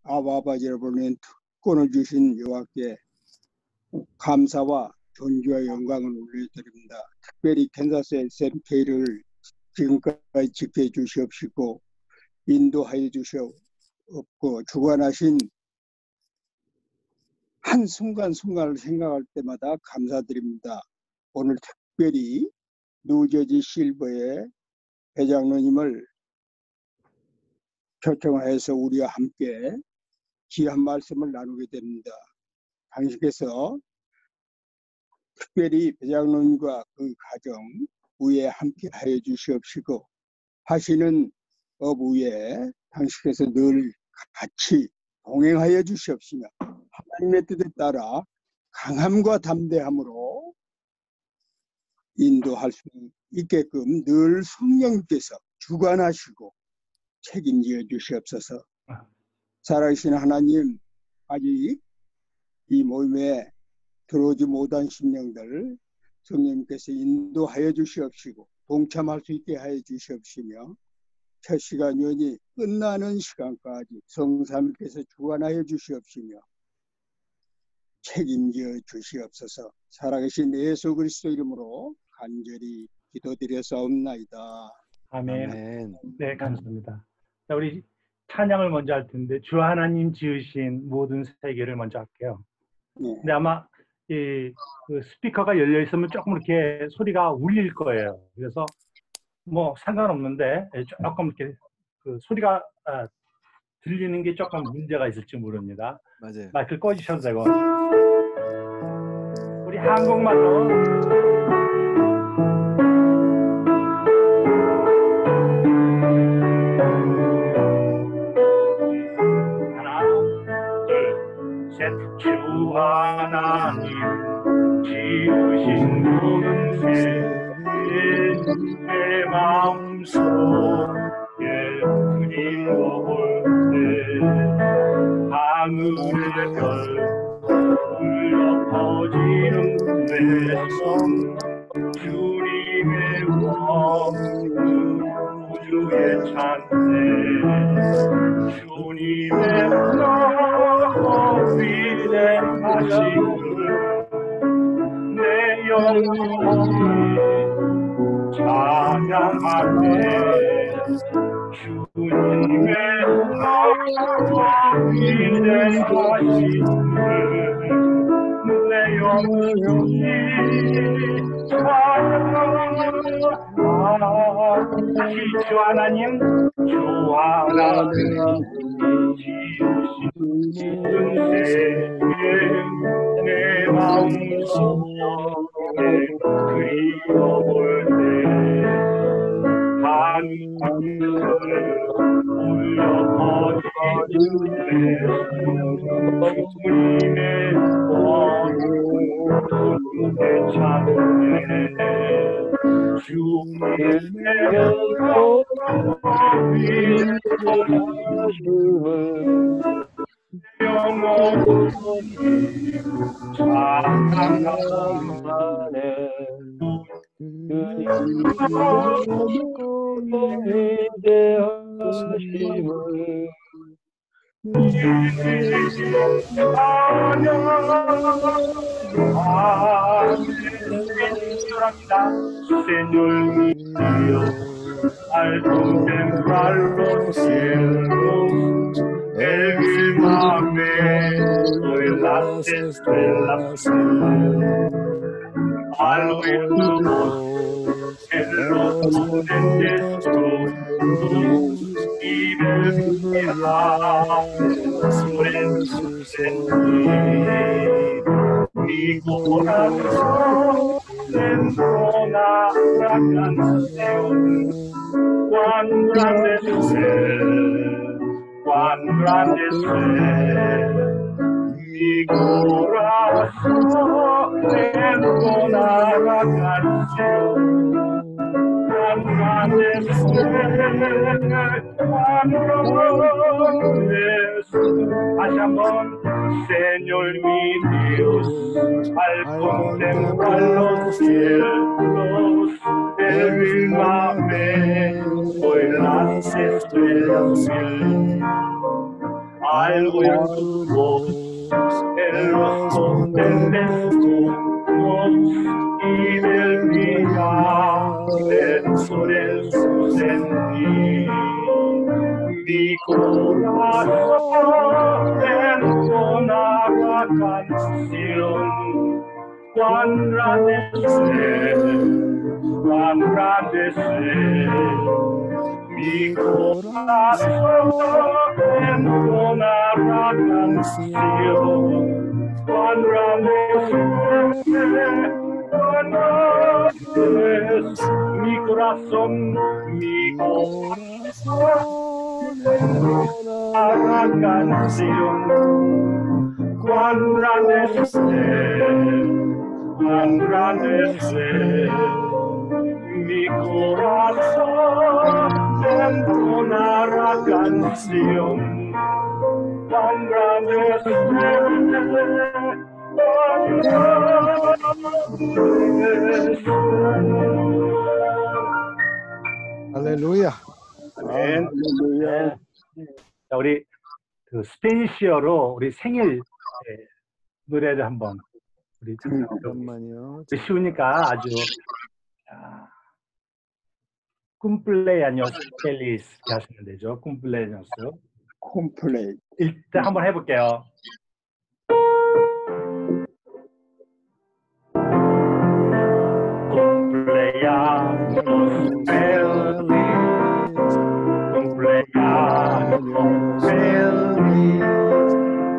아버지 여러분의 특권을 주신 여호와께 감사와 존귀와 영광을 올려드립니다. 특별히 캔자스 SMK를 지금까지 지켜해 주시옵시고 인도하여 주시옵고 주관하신 한 순간순간을 생각할 때마다 감사드립니다. 오늘 특별히 뉴저지 실버의 회장님을 초청하여서 우리와 함께 귀한 말씀을 나누게 됩니다. 당신께서 특별히 회장님과 그 가정 위에 함께 하여 주시옵시고 하시는 업 위에 당신께서 늘 같이 동행하여 주시옵시며 하나님의 뜻에 따라 강함과 담대함으로 인도할 수 있게끔 늘 성령께서 주관하시고 책임져 주시옵소서. 살아계신 하나님, 아직 이 모임에 들어오지 못한 심령들 성령님께서 인도하여 주시옵시고 동참할 수 있게 하여 주시옵시며 첫 시간이 끝나는 시간까지 성삼위께서 주관하여 주시옵시며 책임져 주시옵소서. 살아계신 예수 그리스도 이름으로 간절히 기도드렸사옵나이다. 아멘. 아멘. 네, 감사합니다. 자, 우리 찬양을 먼저 할 텐데 주 하나님 지으신 모든 세계를 먼저 할게요. 네. 근데 아마 그 스피커가 열려 있으면 조금 이렇게 소리가 울릴 거예요. 그래서 뭐 상관없는데 조금 이렇게 그 소리가 들리는 게 조금 문제가 있을지 모릅니다. 맞아요. 마이크 꺼주셔도 되고. 우리 한국말로 주 하나님 지으신 모든 세계 내 마음속에 그리워볼 때 하늘의 별 울려 퍼지는 외성 주님의 왕 우주의 찬양 주님의 위대하심을 내 영혼이 찬양하네. 주님의 위대하심을 내 영혼이 찬양하네. 다시 주 하나님 주 하나님 지으신 세계 내 마음속에 그리워볼 때 하늘을 울려 퍼지는 주님의 왕의 찬양 주님의 영원히 찬양하네. 위대하심을 Señor mío, al contemplar los cielos, elevame hoy las estrellas, al oír tu voz en los potentes tus y desfilar sobre su sentir. Mi corazón entona la canción, cuán grande es Él, cuán grande es Él. Mi corazón entona la canción, cuán grande 다시 한번 Señor mi Dios, al contemplar los cielos, el firmamento y las estrellas mil, al oír tu voz, en los montes y del brillar del sol en su sentir. Mi corazón entonaba canción, cuán grande es mi corazón entonaba canción, cuán grande es mi corazón, la canción, cuán grande es mi corazón entonará canción, cuán grande es 할렐루야. 아멘. 자, 우리 그 스페니쉬어로 우리 생일 노래를 한번 우리 잠깐만요. 쉬우니까 아주 cumpleaños feliz 하시면 되죠. cumpleaños. 콤플레이. 일단 한번 해볼게요. cumpleaños feliz, cumpleaños feliz,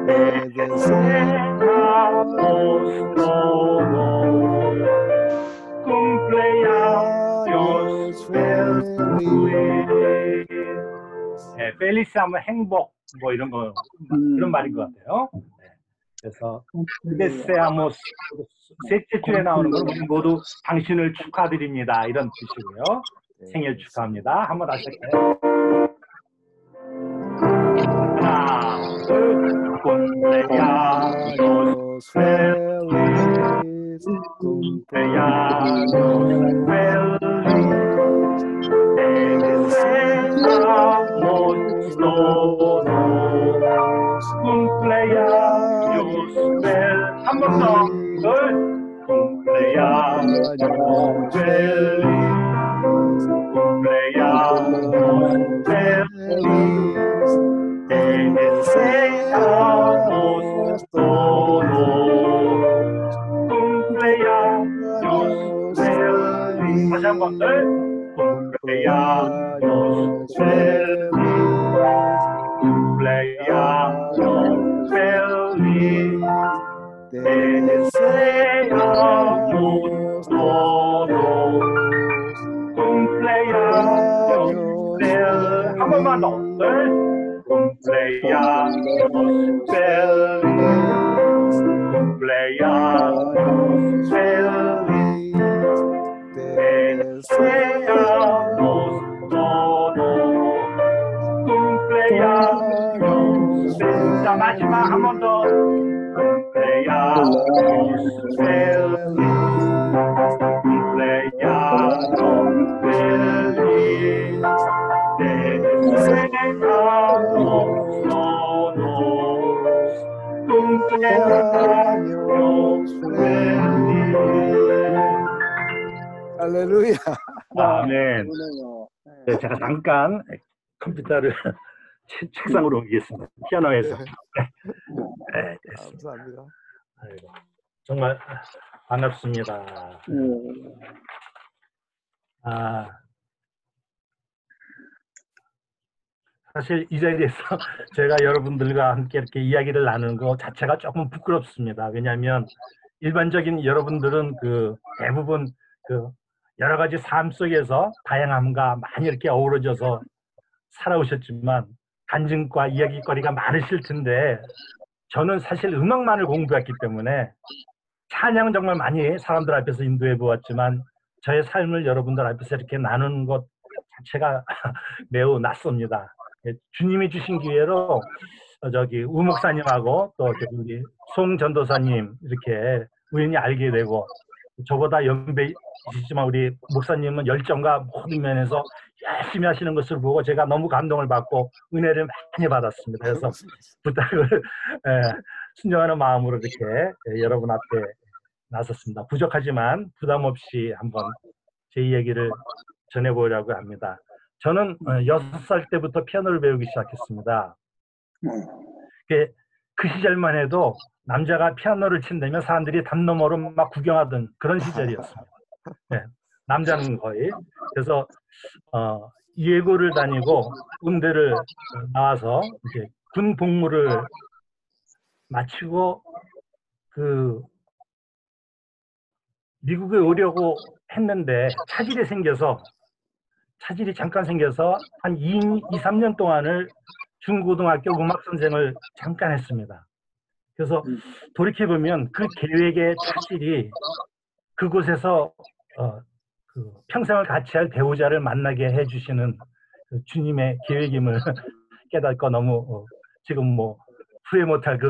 te deseamos todos, cumpleaños feliz. 네, 펠리스 하면 행복 뭐 이런 거 그런 말인 것 같아요. 네. 그래서 데세아모스 셋째 주에 나오는 건 우리 모두 당신을 축하드립니다 이런 뜻이고요. 생일 축하합니다. 한번 다시 할게요. 하나, 둘, cumpleaños feliz, cumpleaños feliz, te deseamos todos, cumpleaños feliz. 한 번 더, 둘, cumpleaños feliz, cumpleaños feliz, te deseamos todos, cumpleaños feliz. 다시 한 번 더, cumpleaños feliz, cumpleaños feliz, te deseamos todos, cumpleaños feliz. 한 번만 더, cumpleaños feliz, cumpleaños feliz, te deseamos todos, cumpleaños feliz. 자, 마지막 한 번 더, cumpleaños feliz, cumpleaños feliz, te deseamos todos, cumpleaños feliz. 할렐루야. 아멘. 네, 제가 잠깐 컴퓨터를 책상으로 옮기겠습니다. 피아노에서. 네, 됐습니다. 감사합니다. 아이고, 정말 반갑습니다. 사실 이 자리에서 제가 여러분들과 함께 이렇게 이야기를 나누는 것 자체가 조금 부끄럽습니다. 왜냐하면 일반적인 여러분들은 그 대부분 그 여러 가지 삶 속에서 다양함과 많이 이렇게 어우러져서 살아오셨지만 간증과 이야기거리가 많으실 텐데 저는 사실 음악만을 공부했기 때문에 찬양 정말 많이 사람들 앞에서 인도해 보았지만 저의 삶을 여러분들 앞에서 이렇게 나누는 것 자체가 매우 낯섭니다. 주님이 주신 기회로 저기 우 목사님하고 또 저기 우리 송 전도사님 이렇게 우연히 알게 되고, 저보다 연배이시지만 우리 목사님은 열정과 모든 면에서 열심히 하시는 것을 보고 제가 너무 감동을 받고 은혜를 많이 받았습니다. 그래서 부탁을 순종하는 마음으로 이렇게 여러분 앞에 나섰습니다. 부족하지만 부담 없이 한번 제 이야기를 전해보려고 합니다. 저는 6살 때부터 피아노를 배우기 시작했습니다. 그 시절만 해도 남자가 피아노를 친다면 사람들이 담 너머로 막 구경하던 그런 시절이었습니다. 네, 남자는 거의. 그래서 예고를 다니고 군대를 나와서 이제 군 복무를 마치고 그 미국에 오려고 했는데 차질이 잠깐 생겨서 한 2, 3년 동안을 중고등학교 음악 선생을 잠깐 했습니다. 그래서 돌이켜보면 그 계획의 차질이 그곳에서 그 평생을 같이 할 배우자를 만나게 해주시는 그 주님의 계획임을 깨닫고 너무 지금 뭐 후회 못할 그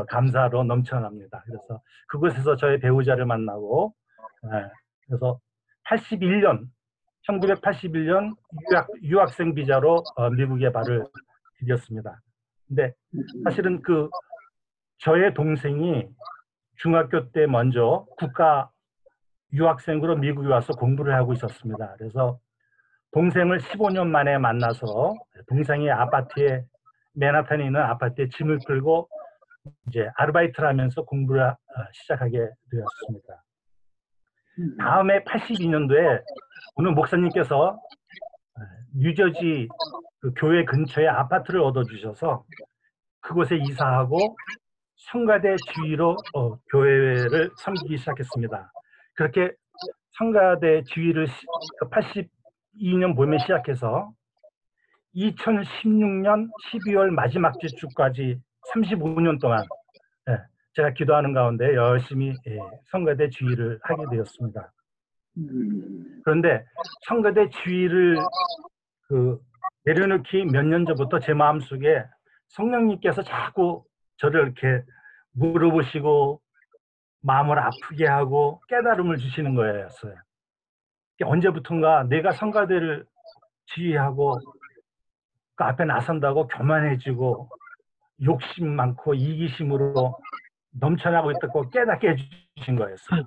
감사로 넘쳐납니다. 그래서 그곳에서 저의 배우자를 만나고, 그래서 1981년 유학생 비자로 미국에 발을 디뎠습니다. 근데 사실은 그 저의 동생이 중학교 때 먼저 국가 유학생으로 미국에 와서 공부를 하고 있었습니다. 그래서 동생을 15년 만에 만나서 동생의 아파트에, 맨하탄에 있는 아파트에 짐을 끌고 이제 아르바이트를 하면서 공부를 시작하게 되었습니다. 다음에 82년도에 어느 목사님께서 뉴저지 그 교회 근처에 아파트를 얻어주셔서 그곳에 이사하고 성가대 주위로 교회를 섬기기 시작했습니다. 그렇게 성가대 주위를 82년 봄에 시작해서 2016년 12월 마지막 주까지 35년 동안 제가 기도하는 가운데 열심히 성가대 주위를 하게 되었습니다. 그런데 성가대 주위를 내려놓기 몇 년 전부터 제 마음속에 성령님께서 자꾸 저를 이렇게 물어보시고 마음을 아프게 하고 깨달음을 주시는 거였어요. 언제부턴가 내가 성가대를 지휘하고 그 앞에 나선다고 교만해지고 욕심 많고 이기심으로 넘쳐나고 있다고 깨닫게 해주신 거였어요.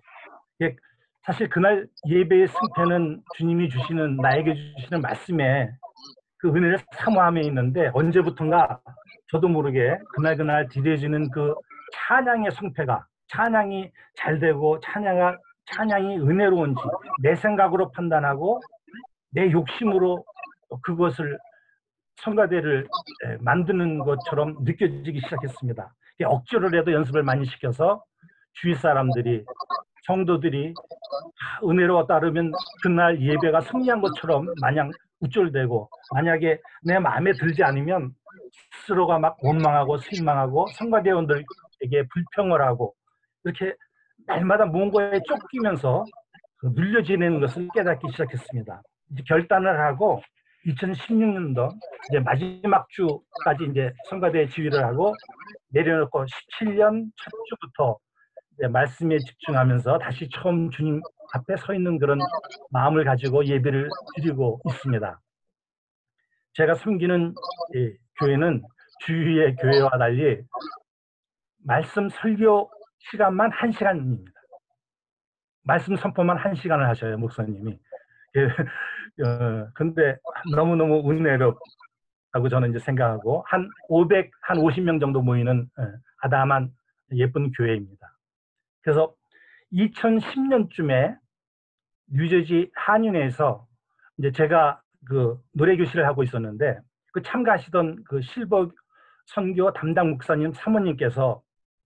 사실 그날 예배의 승패는 주님이 주시는, 나에게 주시는 말씀에 그 은혜를 사모함에 있는데, 언제부턴가 저도 모르게 그날 디뎌지는 그 찬양의 승패가, 찬양이 잘 되고 찬양이 은혜로운지 내 생각으로 판단하고 내 욕심으로 그것을 성가대를 만드는 것처럼 느껴지기 시작했습니다. 억지로라도 연습을 많이 시켜서 주위 사람들이, 성도들이 은혜로 따르면 그날 예배가 승리한 것처럼 마냥 우쭐대고, 만약에 내 마음에 들지 않으면 스스로가 막 원망하고 실망하고 성가대원들에게 불평을 하고, 이렇게 날마다 무언가에 쫓기면서 눌려 지내는 것을 깨닫기 시작했습니다. 이제 결단을 하고 2016년도 이제 마지막 주까지 이제 성가대 지휘를 하고 내려놓고 17년 첫 주부터 이제 말씀에 집중하면서 다시 처음 주님 앞에 서 있는 그런 마음을 가지고 예배를 드리고 있습니다. 제가 섬기는 교회는 주위의 교회와 달리 말씀 설교 시간만 1시간입니다. 말씀 선포만 1시간을 하셔요, 목사님이. 근데 너무너무 은혜롭다고 저는 이제 생각하고, 한 50명 정도 모이는 아담한 예쁜 교회입니다. 그래서 2010년쯤에 뉴저지 한인회에서 이제 제가 그 노래 교실을 하고 있었는데, 그 참가하시던 그 실버 선교 담당 목사님 사모님께서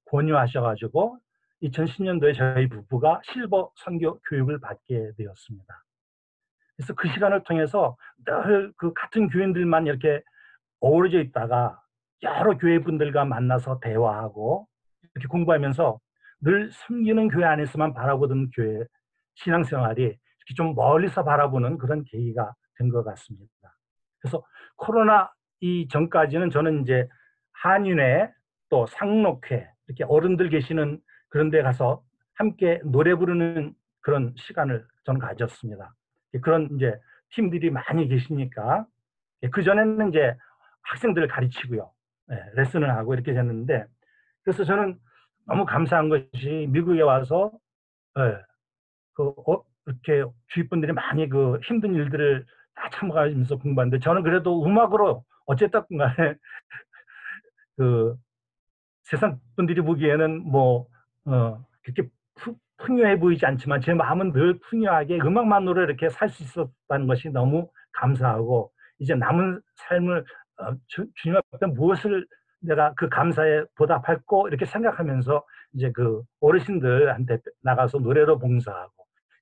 권유하셔가지고 2010년도에 저희 부부가 실버 선교 교육을 받게 되었습니다. 그래서 그 시간을 통해서 늘 그 같은 교인들만 이렇게 어우러져 있다가 여러 교회분들과 만나서 대화하고 이렇게 공부하면서 늘 섬기는 교회 안에서만 바라보던 교회 신앙생활이 이렇게 좀 멀리서 바라보는 그런 계기가 된 것 같습니다. 그래서 코로나 이전까지는 저는 이제 한인회 또 상록회 이렇게 어른들 계시는 그런 데 가서 함께 노래 부르는 그런 시간을 저는 가졌습니다. 그런 이제 팀들이 많이 계시니까 그전에는 이제 학생들을 가르치고요. 레슨을 하고 이렇게 됐는데, 그래서 저는 너무 감사한 것이 미국에 와서 이렇게 주위 분들이 많이 그 힘든 일들을 다 참가하면서 공부하는데, 저는 그래도 음악으로 어쨌든 간에 그 세상 분들이 보기에는 뭐 그렇게 풍요해 보이지 않지만 제 마음은 늘 풍요하게 음악만으로 이렇게 살 수 있었다는 것이 너무 감사하고, 이제 남은 삶을 주님 앞에 무엇을 내가 그 감사에 보답할고 이렇게 생각하면서 이제 그 어르신들한테 나가서 노래로 봉사하고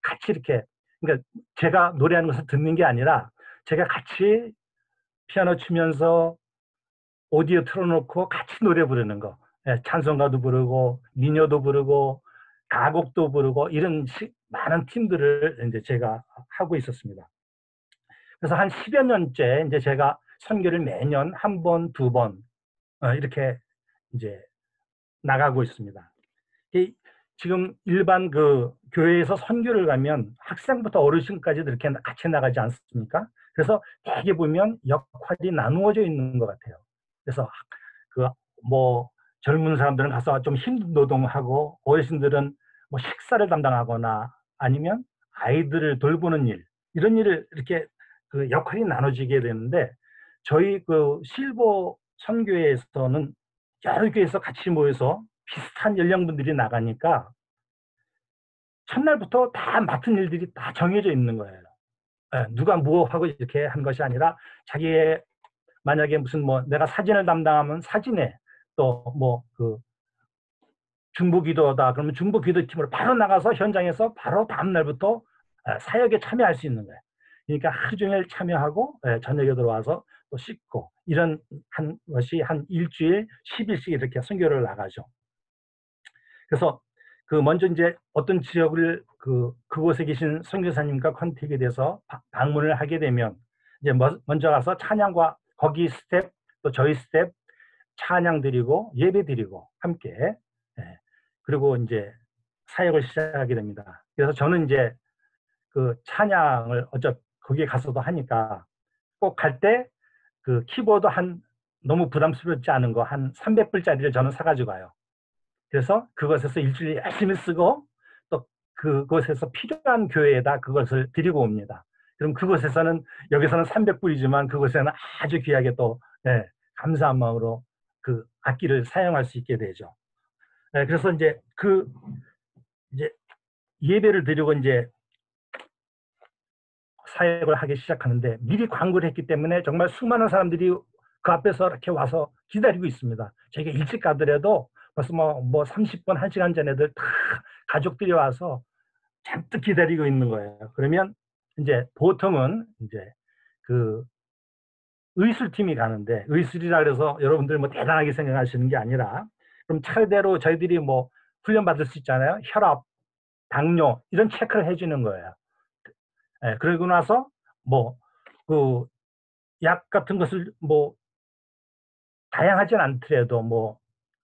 같이 이렇게, 그러니까 제가 노래하는 것을 듣는 게 아니라 제가 같이 피아노 치면서 오디오 틀어놓고 같이 노래 부르는 거, 찬송가도 부르고 민요도 부르고 가곡도 부르고 이런 많은 팀들을 이제 제가 하고 있었습니다. 그래서 한 10여 년째 이제 제가 선교를 매년 한 번, 두 번 이렇게 이제 나가고 있습니다. 지금 일반 그 교회에서 선교를 가면 학생부터 어르신까지도 이렇게 같이 나가지 않습니까? 그래서 대개 보면 역할이 나누어져 있는 것 같아요. 그래서 그 뭐 젊은 사람들은 가서 좀 힘든 노동하고, 어르신들은 뭐 식사를 담당하거나 아니면 아이들을 돌보는 일, 이런 일을 이렇게 그 역할이 나눠지게 되는데, 저희 그 실버 선교회에서는 여러 교회에서 같이 모여서 비슷한 연령분들이 나가니까 첫날부터 다 맡은 일들이 다 정해져 있는 거예요. 누가 뭐 하고 이렇게 한 것이 아니라 자기의, 만약에 무슨 뭐 내가 사진을 담당하면 사진에, 또 뭐 그 중보기도다 그러면 중보기도팀으로 바로 나가서 현장에서 바로 다음 날부터 사역에 참여할 수 있는 거예요. 그러니까 하루 종일 참여하고 저녁에 들어와서 또 씻고, 이런 한 것이 한 일주일 10일씩 이렇게 선교를 나가죠. 그래서 그 먼저 이제 어떤 지역을 그곳에 계신 선교사님과 컨택이 돼서 방문을 하게 되면 이제 먼저 가서 찬양과 거기 스텝 또 저희 스텝 찬양 드리고 예배 드리고 함께, 그리고 이제 사역을 시작하게 됩니다. 그래서 저는 이제 그 찬양을 거기에 가서도 하니까 꼭 갈 때 그 키보드 너무 부담스럽지 않은 거 한 300불짜리를 저는 사가지고 가요. 그래서 그것에서 일주일 열심히 쓰고 또 그곳에서 필요한 교회에다 그것을 드리고 옵니다. 그럼 그곳에서는, 여기서는 300불이지만 그곳에는 아주 귀하게 또 감사한 마음으로 그 악기를 사용할 수 있게 되죠. 그래서 이제 이제 예배를 드리고 이제 사역을 하기 시작하는데, 미리 광고를 했기 때문에 정말 수많은 사람들이 그 앞에서 이렇게 와서 기다리고 있습니다. 저희가 일찍 가더라도 벌써 뭐 30분, 1시간 전에들 다 가족들이 와서 잔뜩 기다리고 있는 거예요. 그러면 이제 보통은 이제 그 의술팀이 가는데, 의술이라 그래서 여러분들 뭐 대단하게 생각하시는 게 아니라, 그럼 차례대로 저희들이 뭐 훈련 받을 수 있잖아요. 혈압, 당뇨 이런 체크를 해주는 거예요. 그러고 나서 뭐 그 약 같은 것을 뭐 다양하진 않더라도 뭐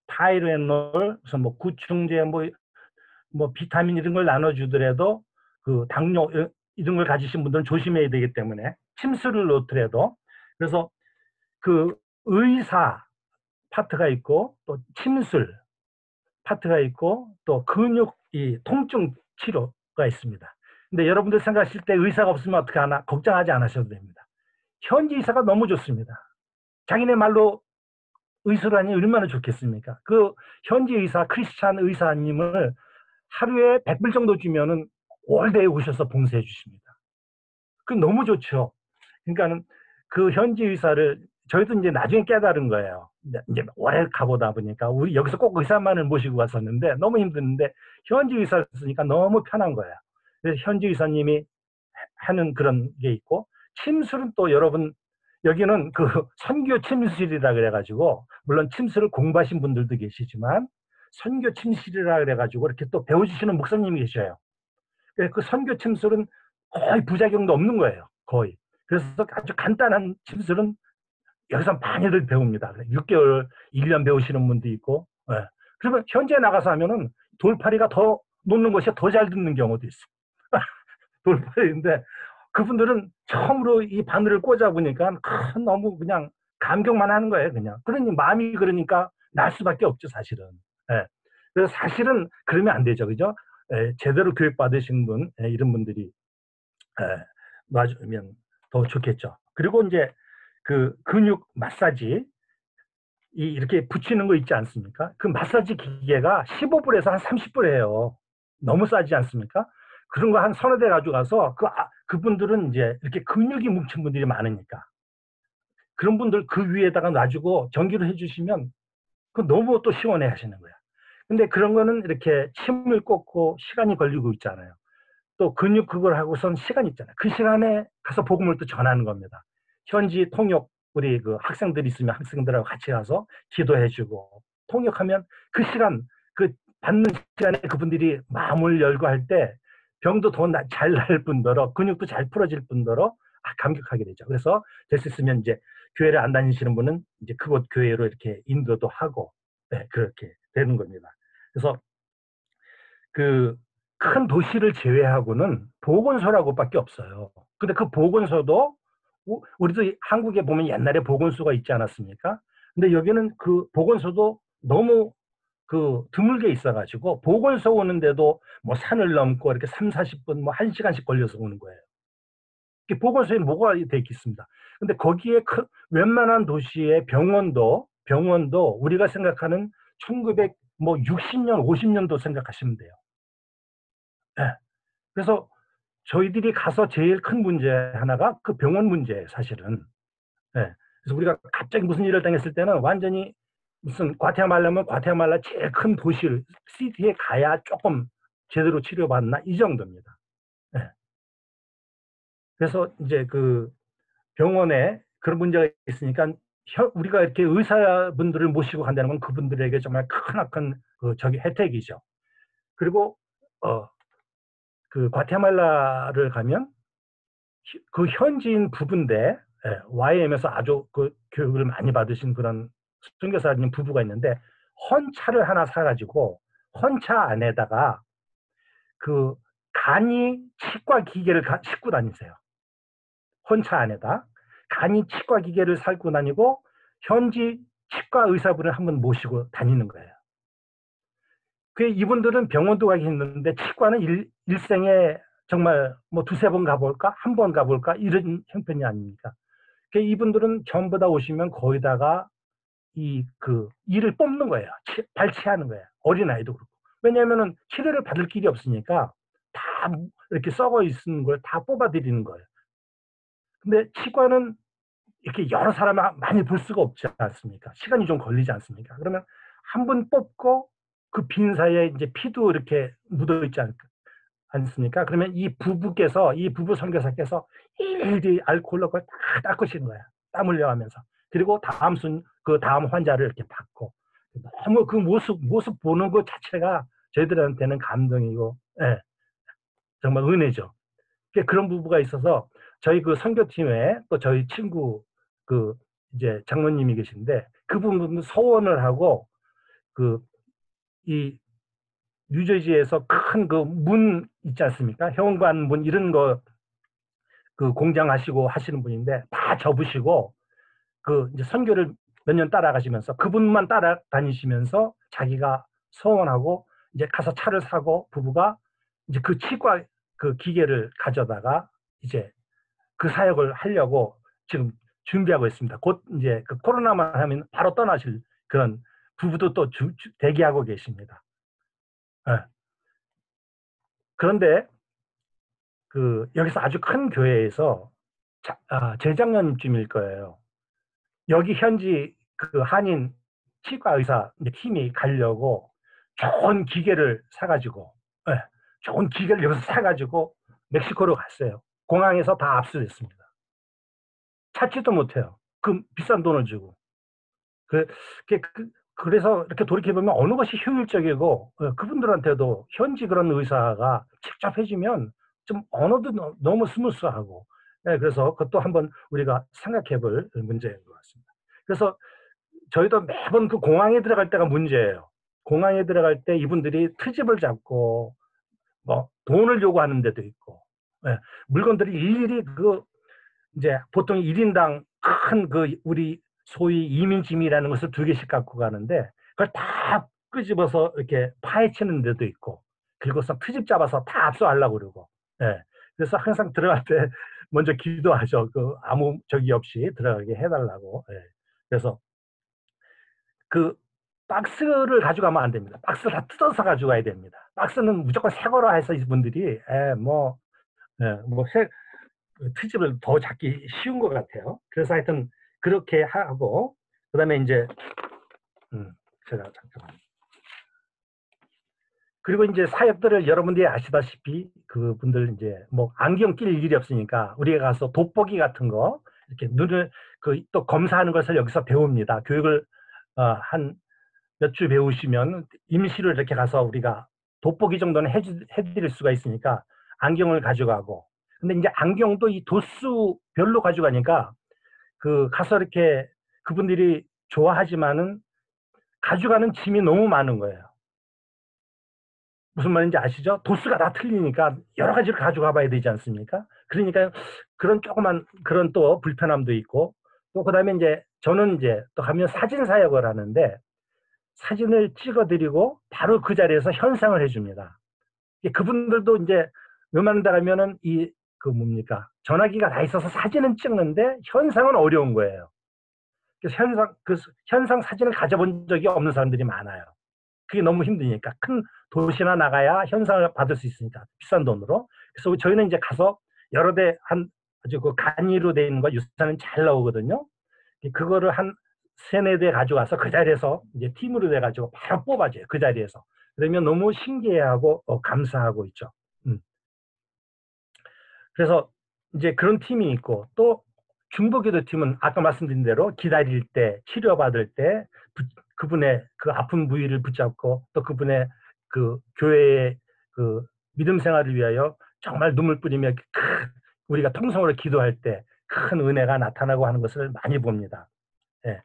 타이레놀, 무슨 뭐 구충제, 뭐 비타민 이런 걸 나눠주더라도 그 당뇨 이런 걸 가지신 분들은 조심해야 되기 때문에 침수를 놓더라도, 그래서 그 의사 파트가 있고 또 침술 파트가 있고 또 근육 통증 치료가 있습니다. 근데 여러분들 생각하실 때 의사가 없으면 어떻게 하나 걱정하지 않으셔도 됩니다. 현지 의사가 너무 좋습니다. 자기네 말로 의사를 하니 얼마나 좋겠습니까? 그 현지 의사, 크리스찬 의사님을 하루에 100불 정도 주면은 올데이 오셔서 봉사해 주십니다. 그 너무 좋죠. 그러니까는 그 현지 의사를 저희도 이제 나중에 깨달은 거예요. 이제 오래 가보다 보니까 우리 여기서 꼭 의사만을 모시고 왔었는데 너무 힘드는데 현지 의사를 쓰니까 너무 편한 거예요. 그래서 현지 의사님이 하는 그런 게 있고, 침술은 또 여러분 여기는 그 선교 침실이라 그래가지고, 물론 침술을 공부하신 분들도 계시지만 선교 침실이라 그래가지고 이렇게 또 배워주시는 목사님이 계셔요. 그 선교 침술은 거의 부작용도 없는 거예요. 거의. 그래서 아주 간단한 진술은 여기서 많이들 배웁니다. 6개월, 1년 배우시는 분도 있고. 예. 그러면 현재 나가서 하면은 돌팔이가 더 놓는 것이 더 잘 듣는 경우도 있어. 돌팔이인데 그분들은 처음으로 이 바늘을 꽂아 보니까 너무 그냥 감격만 하는 거예요, 그냥. 그러니 마음이 그러니까 날 수밖에 없죠, 사실은. 예. 그래서 사실은 그러면 안 되죠, 그죠? 예, 제대로 교육 받으신 분, 예, 이런 분들이 놔주면 더 좋겠죠. 그리고 이제 그 근육 마사지 이렇게 붙이는 거 있지 않습니까? 그 마사지 기계가 15불에서 한 30불이에요. 너무 싸지 않습니까? 그런 거 한 서너 대 가져가서 그분들은 이제 이렇게 근육이 뭉친 분들이 많으니까 그런 분들 그 위에다가 놔주고 전기를 해주시면 그 너무 또 시원해 하시는 거야. 근데 그런 거는 이렇게 침을 꽂고 시간이 걸리고 있잖아요. 또 근육 그걸 하고선 시간 있잖아요. 그 시간에 가서 복음을 또 전하는 겁니다. 현지 통역 우리 그 학생들 있으면 학생들하고 같이 가서 기도해주고 통역하면 그 시간 그 받는 시간에 그분들이 마음을 열고 할 때 병도 더 잘 날 뿐더러 근육도 잘 풀어질 뿐더러 감격하게 되죠. 그래서 될 수 있으면 이제 교회를 안 다니시는 분은 이제 그곳 교회로 이렇게 인도도 하고 네, 그렇게 되는 겁니다. 그래서 그 큰 도시를 제외하고는 보건소라고밖에 없어요. 근데 그 보건소도 우리도 한국에 보면 옛날에 보건소가 있지 않았습니까? 근데 여기는 그 보건소도 너무 그 드물게 있어가지고 보건소 오는데도 뭐 산을 넘고 이렇게 3, 40분 뭐 1시간씩 걸려서 오는 거예요. 보건소에 뭐가 돼 있겠습니다. 근데 거기에 웬만한 도시의 병원도 우리가 생각하는 1960년, 50년도 생각하시면 돼요. 네. 그래서 저희들이 가서 제일 큰 문제 하나가 그 병원 문제예요, 사실은. 네. 그래서 우리가 갑자기 무슨 일을 당했을 때는 완전히 무슨 과테말라면 과테말라 제일 큰 도시, 시티에 가야 조금 제대로 치료받나 이 정도입니다. 네. 그래서 이제 그 병원에 그런 문제가 있으니까 우리가 이렇게 의사분들을 모시고 간다는 건 그분들에게 정말 크나큰 그 혜택이죠. 그리고 그 과테말라를 가면 그 현지인 부부인데 YM에서 아주 그 교육을 많이 받으신 그런 선교사님 부부가 있는데 헌차를 하나 사가지고 헌차 안에다가 그 간이 치과 기계를 싣고 다니세요. 헌차 안에다 간이 치과 기계를 싣고 다니고 현지 치과 의사분을 한번 모시고 다니는 거예요. 이분들은 병원도 가기 힘든데 치과는 일생에 정말 뭐 두세 번 가볼까? 한 번 가볼까? 이런 형편이 아닙니까? 이분들은 전부 다 오시면 거기다가 이를 뽑는 거예요. 발치하는 거예요. 어린아이도 그렇고. 왜냐하면은 치료를 받을 길이 없으니까 다 이렇게 썩어 있는 걸 다 뽑아드리는 거예요. 근데 치과는 이렇게 여러 사람을 많이 볼 수가 없지 않습니까? 시간이 좀 걸리지 않습니까? 그러면 한 번 뽑고 그 빈 사이에 이제 피도 이렇게 묻어 있지 않습니까? 그러면 이 부부 선교사께서 일일이 알코올로 그걸 다 닦으시는 거야. 땀 흘려가면서. 그리고 다음 환자를 이렇게 받고. 너무 그 모습 보는 것 자체가 저희들한테는 감동이고, 예, 정말 은혜죠. 그런 부부가 있어서 저희 그 선교팀에 또 저희 친구 그 이제 장로님이 계신데 그분은 서원을 하고 이 뉴저지에서 큰 그 문 있지 않습니까? 현관 문 이런 거 그 공장하시고 하시는 분인데 다 접으시고 그 이제 선교를 몇 년 따라가시면서 그분만 따라다니시면서 자기가 서원하고 이제 가서 차를 사고 부부가 이제 그 치과 그 기계를 가져다가 이제 그 사역을 하려고 지금 준비하고 있습니다. 곧 이제 그 코로나만 하면 바로 떠나실 그런 부부도 또 대기하고 계십니다. 네. 그런데 여기서 아주 큰 교회에서 재작년쯤일 거예요. 여기 현지 그 한인 치과 의사 팀이 가려고 좋은 기계를 사가지고, 좋은 기계를 여기서 사가지고 멕시코로 갔어요. 공항에서 다 압수됐습니다. 찾지도 못해요. 그 비싼 돈을 주고. 그래서 이렇게 돌이켜보면 어느 것이 효율적이고 그분들한테도 현지 그런 의사가 직접 해주면 좀 언어도 너무 스무스하고 그래서 그것도 한번 우리가 생각해 볼 문제인 것 같습니다. 그래서 저희도 매번 그 공항에 들어갈 때가 문제예요. 공항에 들어갈 때 이분들이 트집을 잡고 뭐 돈을 요구하는 데도 있고, 예, 물건들이 일일이 그 이제 보통 1인당 큰 그 우리 소위 이민짐이라는 것을 2개씩 갖고 가는데 그걸 다 끄집어서 이렇게 파헤치는 데도 있고, 그리고서 트집 잡아서 다 압수하려고 그러고, 예. 그래서 항상 들어갈 때 먼저 기도하죠. 그 아무 적이 없이 들어가게 해달라고. 예. 그래서 그 박스를 가져가면 안 됩니다. 박스를 다 뜯어서 가져가야 됩니다. 박스는 무조건 새 거로 해서 이분들이 트집을 더 잡기 쉬운 것 같아요. 그래서 하여튼 그렇게 하고, 그다음에 이제 제가 잠깐만. 그리고 이제 사역들을 여러분들이 아시다시피 그분들 이제 뭐 안경 낄 일이 없으니까 우리가 가서 돋보기 같은 거 이렇게 눈을 또 검사하는 것을 여기서 배웁니다. 교육을 한 몇 주 배우시면 임시로 이렇게 가서 우리가 돋보기 정도는 해드릴 수가 있으니까 안경을 가져가고, 근데 이제 안경도 이 도수별로 가져가니까 가서 이렇게 그분들이 좋아하지만은 가져가는 짐이 너무 많은 거예요. 무슨 말인지 아시죠? 도수가 다 틀리니까 여러 가지를 가져가 봐야 되지 않습니까? 그러니까 그런 조그만 그런 또 불편함도 있고, 또 그다음에 이제 저는 이제 또 가면 사진 사역을 하는데 사진을 찍어드리고 바로 그 자리에서 현상을 해줍니다. 그분들도 이제 웬만한 데 가면은 전화기가 다 있어서 사진은 찍는데 현상은 어려운 거예요. 그래서 현상 사진을 가져본 적이 없는 사람들이 많아요. 그게 너무 힘드니까. 큰 도시나 나가야 현상을 받을 수 있으니까, 비싼 돈으로. 그래서 저희는 이제 가서 여러 대 아주 그 간이로 돼 있는 거 유산은 잘 나오거든요. 그거를 한 3-4대 가져가서 그 자리에서 이제 팀으로 돼가지고 바로 뽑아줘요. 그 자리에서. 그러면 너무 신기해하고 감사하고 있죠. 그래서 이제 그런 팀이 있고, 또 중보기도 팀은 아까 말씀드린 대로 기다릴 때, 치료받을 때 그분의 그 아픈 부위를 붙잡고, 또 그분의 그 교회의 그 믿음 생활을 위하여 정말 눈물 뿌리며 우리가 통성으로 기도할 때 큰 은혜가 나타나고 하는 것을 많이 봅니다. 예.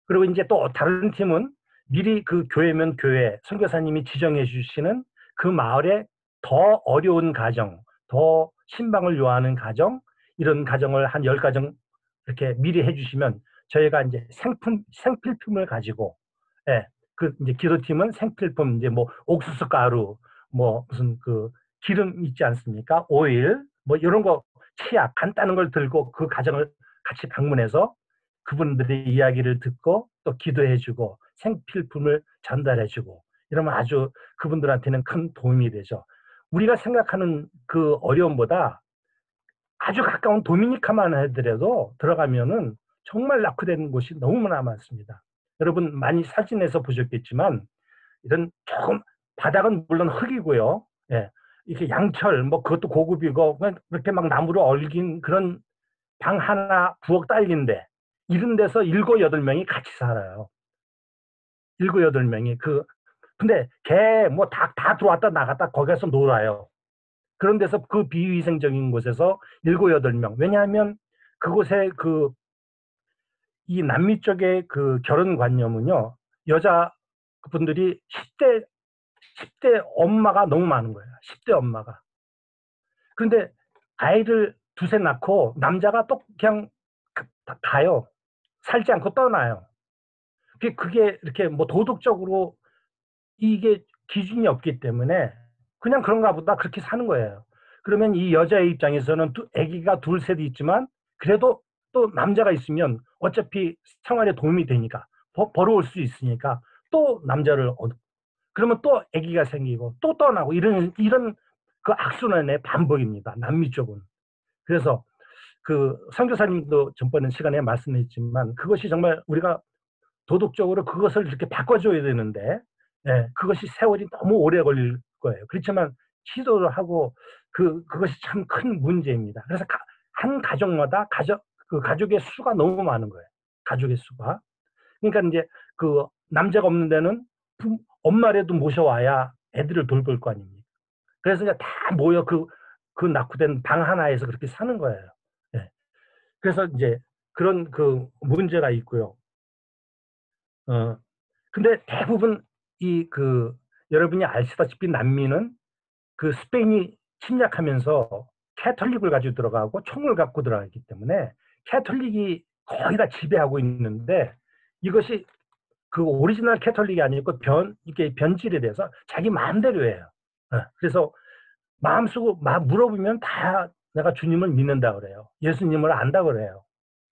그리고 이제 또 다른 팀은 미리 그 교회면 교회, 선교사님이 지정해 주시는 그 마을에 더 어려운 가정, 더 신방을 요하는 가정, 이런 가정을 한 10가정 이렇게 미리 해주시면 저희가 이제 생필품을 가지고, 예, 이제 기도팀은 생필품, 이제 뭐 옥수수 가루, 뭐 무슨 기름 있지 않습니까? 오일, 뭐 이런 거, 치약, 간단한 걸 들고 그 가정을 같이 방문해서 그분들의 이야기를 듣고 또 기도해주고 생필품을 전달해주고, 이러면 아주 그분들한테는 큰 도움이 되죠. 우리가 생각하는 그 어려움보다 아주 가까운 도미니카만 하더라도 들어가면은 정말 낙후되는 곳이 너무나 많습니다. 여러분 많이 사진에서 보셨겠지만 이런 조금 바닥은 물론 흙이고요. 예, 이렇게 양철 뭐 그것도 고급이고 그렇게 막 나무로 얼긴 그런 방 하나 부엌 딸긴데 이런 데서 7-8명이 같이 살아요. 7-8명이 근데 개 뭐 다 들어왔다 나갔다 거기서 놀아요. 그런 데서 그 비위생적인 곳에서 7-8명. 왜냐하면 그곳에 이 남미 쪽의 그 결혼관념은요, 여자분들이 10대 엄마가 너무 많은 거예요. 10대 엄마가. 그런데 아이를 2세 낳고 남자가 또 그냥 가요. 살지 않고 떠나요. 그게 이렇게 뭐 도덕적으로 이게 기준이 없기 때문에 그냥 그런가 보다 그렇게 사는 거예요. 그러면 이 여자의 입장에서는 아기가 2셋이 있지만 그래도 또 남자가 있으면 어차피 생활에 도움이 되니까 벌어올 수 있으니까 또 남자를 그러면 또 아기가 생기고 또 떠나고 이런 그 악순환의 반복입니다. 남미 쪽은. 그래서 선교사님도 전번에 시간에 말씀했지만 그것이 정말 우리가 도덕적으로 그것을 이렇게 바꿔줘야 되는데, 예, 그것이 세월이 너무 오래 걸릴 거예요. 그렇지만 시도를 하고 그것이 참 큰 문제입니다. 그래서 한 가족마다 가족의 수가 너무 많은 거예요. 가족의 수가. 그러니까 이제 남자가 없는 데는 엄마라도 모셔와야 애들을 돌볼 거 아닙니까? 그래서 이제 다 모여 그 낙후된 방 하나에서 그렇게 사는 거예요. 예. 그래서 이제 그런 그 문제가 있고요. 근데 대부분 여러분이 아시다시피 남미는 그 스페인이 침략하면서 캐톨릭을 가지고 들어가고 총을 갖고 들어가기 때문에 캐톨릭이 거의 다 지배하고 있는데 이것이 그 오리지널 캐톨릭이 아니고 이게 변질이 돼서 자기 마음대로 해요. 그래서 마음 쓰고 물어보면 다 내가 주님을 믿는다 그래요. 예수님을 안다 그래요.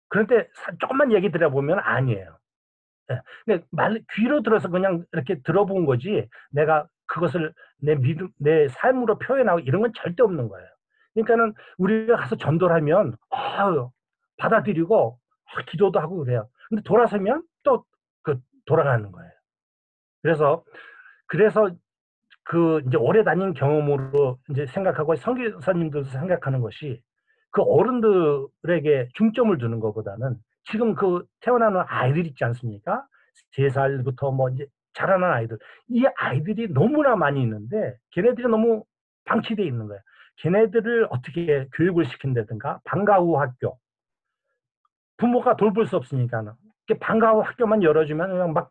그런데 조금만 얘기 들어보면 아니에요. 근데 귀로 들어서 그냥 이렇게 들어본 거지 내가 그것을 내 삶으로 표현하고 이런 건 절대 없는 거예요. 그러니까는 우리가 가서 전도를 하면 받아들이고 기도도 하고 그래요. 근데 돌아서면 또 돌아가는 거예요. 그래서 그 이제 오래 다닌 경험으로 이제 생각하고 선교사님들도 생각하는 것이 그 어른들에게 중점을 두는 것보다는 지금 그 태어나는 아이들 있지 않습니까? 3살부터 뭐 이제 자라는 아이들. 이 아이들이 너무나 많이 있는데 걔네들이 너무 방치되어 있는 거예요. 걔네들을 어떻게 교육을 시킨다든가 방과 후 학교. 부모가 돌볼 수 없으니까는. 방과 후 학교만 열어주면 그냥 막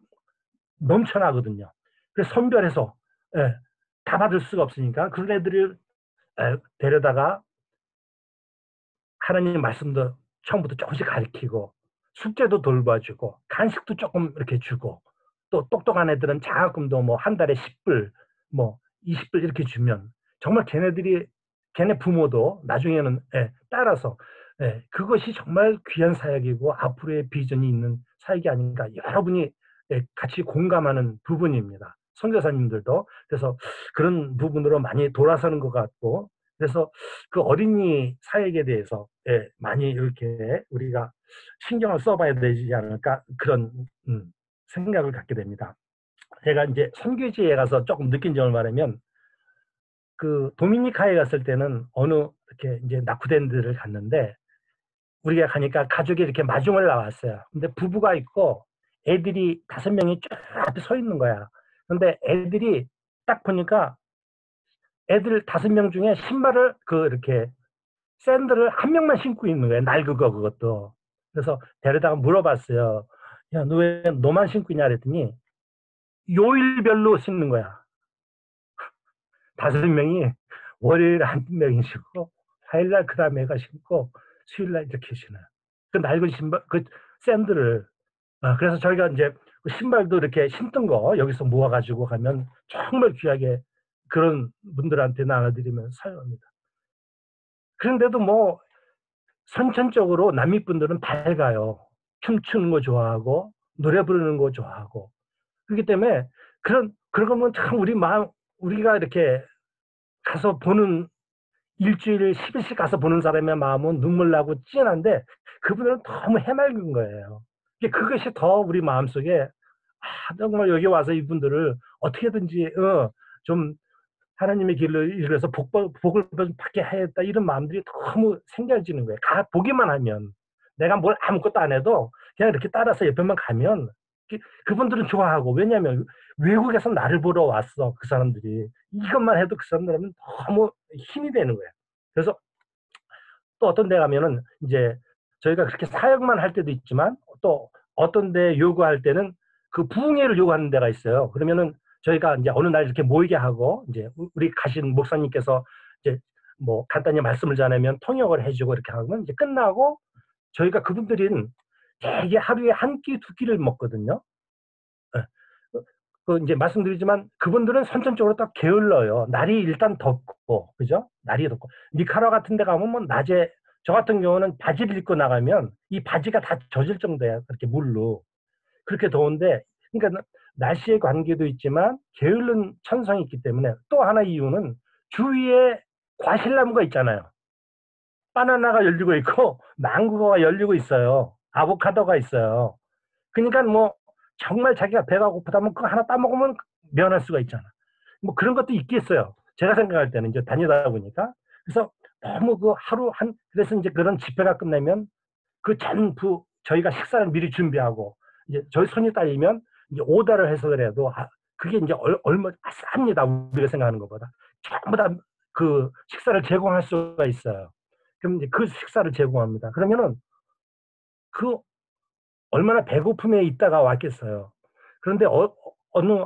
넘쳐나거든요. 그래서 선별해서 다 받을 수가 없으니까 그런 애들을 데려다가 하나님 말씀도 처음부터 조금씩 가르치고 숙제도 돌봐주고 간식도 조금 이렇게 주고 또 똑똑한 애들은 장학금도 뭐 한 달에 10불 뭐 20불 이렇게 주면 정말 걔네 부모도 나중에는 따라서 그것이 정말 귀한 사역이고 앞으로의 비전이 있는 사역이 아닌가 여러분이 같이 공감하는 부분입니다. 선교사님들도 그래서 그런 부분으로 많이 돌아서는 것 같고 그래서 그 어린이 사역에 대해서 많이 이렇게 우리가 신경을 써봐야 되지 않을까 그런 생각을 갖게 됩니다. 제가 이제 선교지에 가서 조금 느낀 점을 말하면 그 도미니카에 갔을 때는 어느 이렇게 이제 낙후된 데를 갔는데 우리가 가니까 가족이 이렇게 마중을 나왔어요. 근데 부부가 있고 애들이 5명이 쫙 앞에 서 있는 거야. 근데 애들이 딱 보니까 애들 5명 중에 신발을 이렇게 샌들을 한 명만 신고 있는 거예요. 낡은 거 그것도. 그래서 데려다가 물어봤어요. 야, 너 왜 너만 신고 있냐 그랬더니 요일별로 신는 거야. 5명이 월요일 한 명이 신고 화요일날 그 다음에 애가 신고 수요일날 이렇게 신어요. 그 낡은 신발 그 샌들을 그래서 저희가 이제 신발도 이렇게 신던 거 여기서 모아가지고 가면 정말 귀하게 그런 분들한테 나눠드리면 사용합니다. 그런데도 뭐 선천적으로 남미 분들은 밝아요. 춤추는 거 좋아하고 노래 부르는 거 좋아하고 그렇기 때문에 그런 거면 참 우리가 이렇게 가서 보는 일주일에 10일씩 가서 보는 사람의 마음은 눈물 나고 찐한데 그분들은 너무 해맑은 거예요. 그것이 더 우리 마음속에 정말 여기 와서 이분들을 어떻게든지 좀 하나님의 길로 이루어서 복을 받게 하겠다 이런 마음들이 너무 생겨지는 거예요. 보기만 하면 내가 뭘 아무것도 안 해도 그냥 이렇게 따라서 옆에만 가면 그분들은 좋아하고 왜냐하면 외국에서 나를 보러 왔어 그 사람들이 이것만 해도 그 사람들은 너무 힘이 되는 거예요. 그래서 또 어떤 데 가면은 이제 저희가 그렇게 사역만 할 때도 있지만 또 어떤 데 요구할 때는 그 부흥회를 요구하는 데가 있어요. 그러면은 저희가 이제 어느 날 이렇게 모이게 하고 이제 우리 가신 목사님께서 이제 뭐 간단히 말씀을 전하면 통역을 해주고 이렇게 하면 이제 끝나고 저희가 그분들은 되게 하루에 한 끼, 2끼를 먹거든요. 그 이제 말씀드리지만 그분들은 선천적으로 딱 게을러요. 날이 일단 덥고, 그죠? 날이 덥고. 니카라 같은 데 가면 뭐 낮에, 저 같은 경우는 바지를 입고 나가면 이 바지가 다 젖을 정도야. 그렇게 물로. 그렇게 더운데, 그러니까 날씨의 관계도 있지만 게으른 천성이 있기 때문에 또 하나 이유는 주위에 과실나무가 있잖아요. 바나나가 열리고 있고, 망고가 열리고 있어요. 아보카도가 있어요. 그러니까 뭐 정말 자기가 배가 고프다면 그거 하나 따먹으면 면할 수가 있잖아. 뭐 그런 것도 있겠어요. 제가 생각할 때는 이제 다니다 보니까. 그래서 너무 그래서 이제 그런 집회가 끝나면 그 전부 저희가 식사를 미리 준비하고 이제 저희 손이 딸리면 이제 오더를 해서 그래도 그게 이제 얼마 쌉니다. 우리가 생각하는 것보다. 전부 다 그 식사를 제공할 수가 있어요. 그럼 이제 그 식사를 제공합니다. 그러면은 그 얼마나 배고픔에 있다가 왔겠어요. 그런데 어느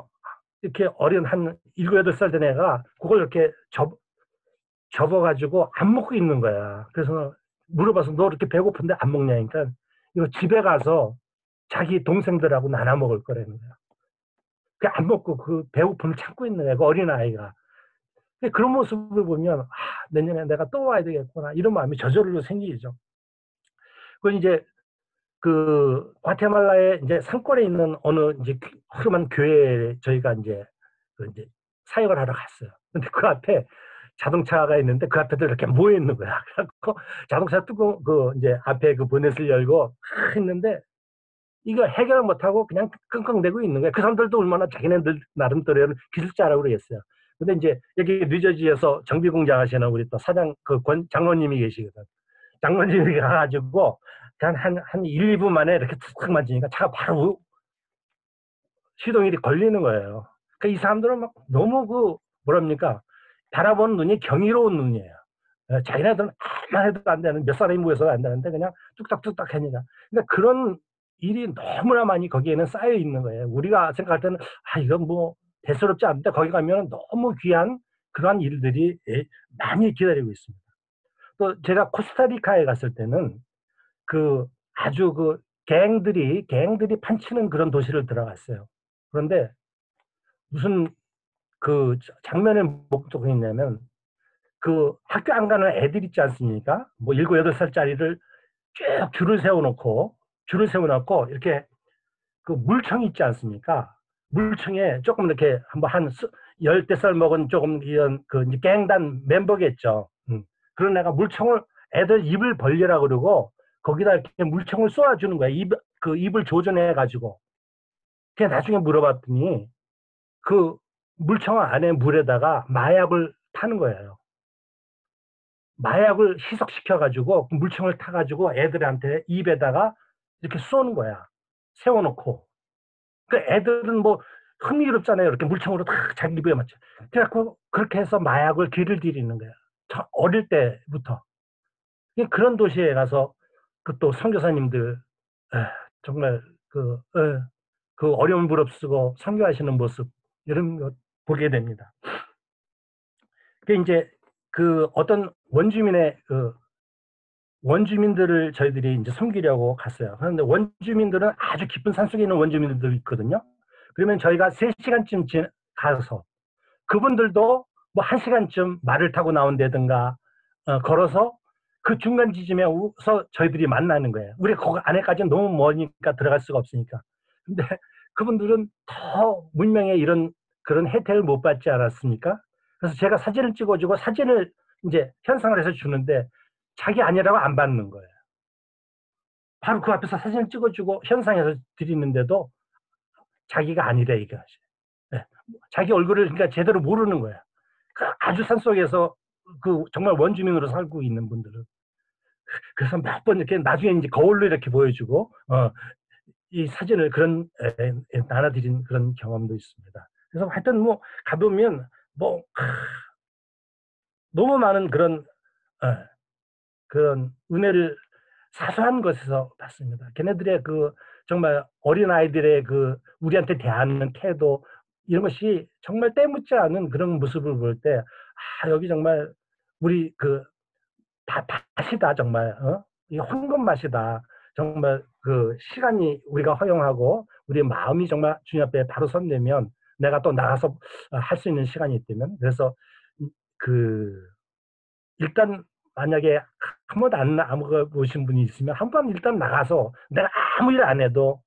이렇게 어린 한 7, 8살 된 애가 그걸 이렇게 접어가지고 안 먹고 있는 거야. 그래서 물어봐서 너 이렇게 배고픈데 안 먹냐니까 이거 집에 가서 자기 동생들하고 나눠 먹을 거라는 거야. 그 안 먹고 그 배고픔을 참고 있는 거야. 그 어린아이가. 그런 모습을 보면 내년에 내가 또 와야 되겠구나 이런 마음이 저절로 생기죠. 그건 이제 그 과테말라의 이제 산골에 있는 어느 이제 허름한 교회에 저희가 이제 이제 사역을 하러 갔어요. 근데 그 앞에 자동차가 있는데 그 앞에도 이렇게 모여 있는 거야. 그래갖고 자동차 뚜껑 이제 앞에 그 보넷을 열고 했는데 이거 해결을 못하고 그냥 끙끙대고 있는 거야. 그 사람들도 얼마나 자기네들 나름대로는 기술자라고 그러겠어요. 근데 이제 여기 뉴저지에서 정비공장 하시는 우리 또 사장 장로님이 계시거든. 장로님이 가가지고 한 1, 2분 만에 이렇게 툭 만지니까 차가 바로 시동이 걸리는 거예요. 그러니까 이 사람들은 막 너무 뭐랍니까? 바라보는 눈이 경이로운 눈이에요. 자기네들은 아무나 해도 안 되는, 몇 사람이 모여서 안 되는데 그냥 뚝딱뚝딱 하니까. 그러니까 그런 일이 너무나 많이 거기에는 쌓여 있는 거예요. 우리가 생각할 때는 이건 뭐 대수롭지 않은데 거기 가면 너무 귀한 그러한 일들이 많이 기다리고 있습니다. 또 제가 코스타리카에 갔을 때는 아주 갱들이 판치는 그런 도시를 들어갔어요. 그런데 무슨 장면을 목적이 있냐면 학교 안 가는 애들 있지 않습니까? 뭐 7, 8살짜리를 쭉 줄을 세워놓고 이렇게 물청 있지 않습니까? 물청에 조금 이렇게 한 10살 먹은 조금 이런 이제 갱단 멤버겠죠. 그런 애가 물청을 애들 입을 벌리라 그러고 거기다 이렇게 물청을 쏘아주는 거야. 입을 조준해가지고. 그냥 나중에 물어봤더니 물청 안에 물에다가 마약을 타는 거예요. 마약을 희석시켜가지고 물청을 타가지고 애들한테 입에다가 이렇게 쏘는 거야. 세워놓고. 애들은 뭐 흥미롭잖아요. 이렇게 물청으로 딱 자기 입에 맞춰. 그래갖고 그렇게 해서 마약을 길을 들이는 거야. 어릴 때부터. 그런 도시에 가서 또 선교사님들 정말 어려운 무릅쓰고 선교하시는 모습 이런 거 보게 됩니다. 이제 어떤 원주민들을 저희들이 이제 섬기려고 갔어요. 그런데 원주민들은 아주 깊은 산속에 있는 원주민들도 있거든요. 그러면 저희가 3시간쯤 가서 그분들도 뭐 1시간쯤 말을 타고 나온다든가 걸어서 그 중간 지점에서 저희들이 만나는 거예요. 우리 거기 안에까지는 너무 머니까 들어갈 수가 없으니까. 근데 그분들은 더 문명의 그런 혜택을 못 받지 않았습니까? 그래서 제가 사진을 찍어주고 사진을 이제 현상을 해서 주는데 자기 아니라고 안 받는 거예요. 바로 그 앞에서 사진을 찍어주고 현상해서 드리는데도 자기가 아니래 이거지. 네. 자기 얼굴을 그러니까 제대로 모르는 거야. 아주 산속에서 정말 원주민으로 살고 있는 분들은. 그래서 몇 번 이렇게 나중에 이제 거울로 이렇게 보여주고 이 사진을 나눠드린 그런 경험도 있습니다. 그래서 하여튼 뭐 가보면 뭐 너무 많은 그런 은혜를 사소한 것에서 받습니다. 걔네들의 정말 어린 아이들의 우리한테 대하는 태도 이런 것이 정말 때묻지 않은 그런 모습을 볼 때 여기 정말 우리 맛이다 정말 이 황금 맛이다 정말 시간이 우리가 허용하고 우리 마음이 정말 주님 앞에 바로 선되면 내가 또 나가서 할 수 있는 시간이 있다면 그래서 일단 만약에 한 번도 안 나가보신 분이 있으면 한 번 일단 나가서 내가 아무 일 안 해도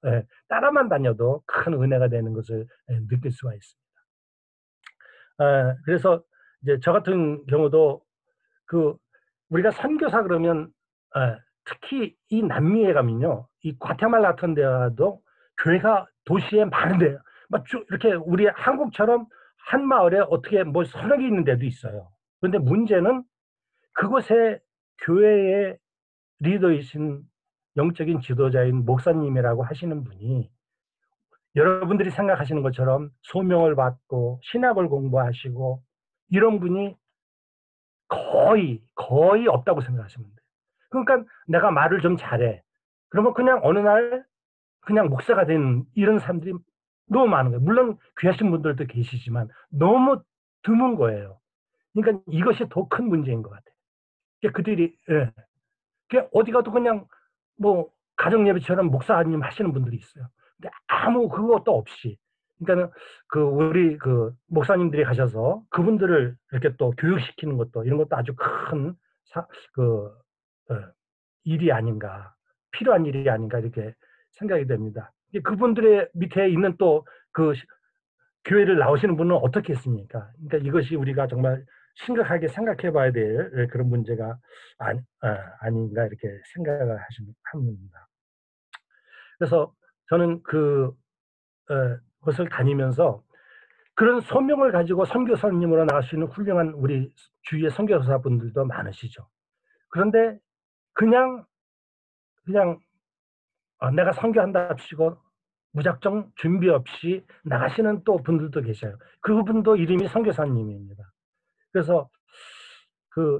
따라만 다녀도 큰 은혜가 되는 것을 느낄 수가 있습니다. 그래서 이제 저 같은 경우도 우리가 선교사 그러면 특히 이 남미에 가면요, 이 과테말라 같은 데도 교회가 도시에 많은데요. 막 이렇게 우리 한국처럼 한 마을에 어떻게 뭐 서너 개 있는 데도 있어요. 그런데 문제는 그곳에 교회의 리더이신 영적인 지도자인 목사님이라고 하시는 분이 여러분들이 생각하시는 것처럼 소명을 받고 신학을 공부하시고 이런 분이 거의 없다고 생각하시면 돼요. 그러니까 내가 말을 좀 잘해. 그러면 그냥 어느 날 그냥 목사가 된 이런 사람들이 너무 많은 거예요. 물론 귀하신 분들도 계시지만 너무 드문 거예요. 그러니까 이것이 더 큰 문제인 것 같아요. 그들이 예. 어디 가도 그냥 뭐 가정예배처럼 목사님 하시는 분들이 있어요. 근데 아무 그것도 없이, 그러니까는 그 우리 그 목사님들이 가셔서 그분들을 이렇게 또 교육시키는 것도 이런 것도 아주 큰 일이 아닌가, 필요한 일이 아닌가 이렇게 생각이 됩니다. 그분들의 밑에 있는 또 그 교회를 나오시는 분은 어떻게 했습니까? 그러니까 이것이 우리가 정말 심각하게 생각해 봐야 될 그런 문제가 아닌가 이렇게 생각을 합니다. 그래서 저는 그것을 다니면서 그런 소명을 가지고 선교사님으로 나갈 수 있는 훌륭한 우리 주위의 선교사분들도 많으시죠. 그런데 그냥 내가 선교한답시고 무작정 준비 없이 나가시는 또 분들도 계셔요. 그분도 이름이 선교사님입니다. 그래서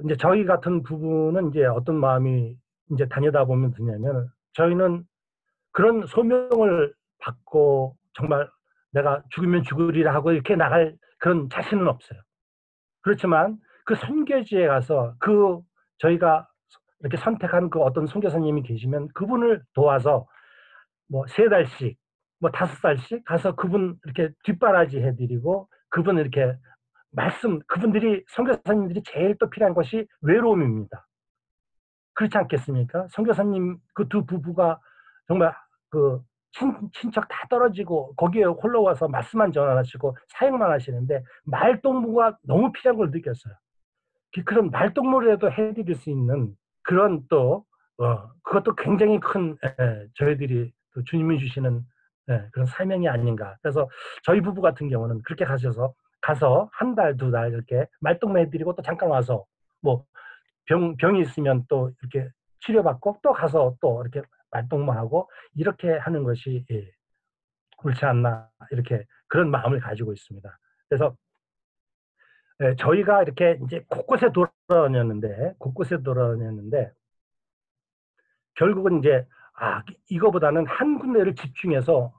이제 저희 같은 부부는 이제 어떤 마음이 이제 다니다 보면 드냐면, 저희는 그런 소명을 받고 정말 내가 죽으면 죽으리라 하고 이렇게 나갈 그런 자신은 없어요. 그렇지만 그 선교지에 가서 저희가 이렇게 선택한 그 어떤 선교사님이 계시면 그분을 도와서 뭐 3달씩 뭐 5달씩 가서 그분 이렇게 뒷바라지 해드리고, 그분 이렇게 그분들이 선교사님들이 제일 또 필요한 것이 외로움입니다. 그렇지 않겠습니까? 선교사님 그 두 부부가 정말 그 친척 다 떨어지고 거기에 홀로 와서 말씀만 전하시고 사역만 하시는데 말동무가 너무 필요한 걸 느꼈어요. 그런 말동무라도 해드릴 수 있는 그런 또 그것도 굉장히 큰 저희들이 주님이 주시는 그런 사명이 아닌가. 그래서 저희 부부 같은 경우는 그렇게 가서 1달, 2달 이렇게 말동무 해드리고 또 잠깐 와서 뭐 병이 있으면 또 이렇게 치료받고 또 가서 또 이렇게 말동무하고 이렇게 하는 것이 옳지 않나, 이렇게 그런 마음을 가지고 있습니다. 그래서 저희가 이렇게 이제 곳곳에 돌아다녔는데 결국은 이제 이거보다는 한 군데를 집중해서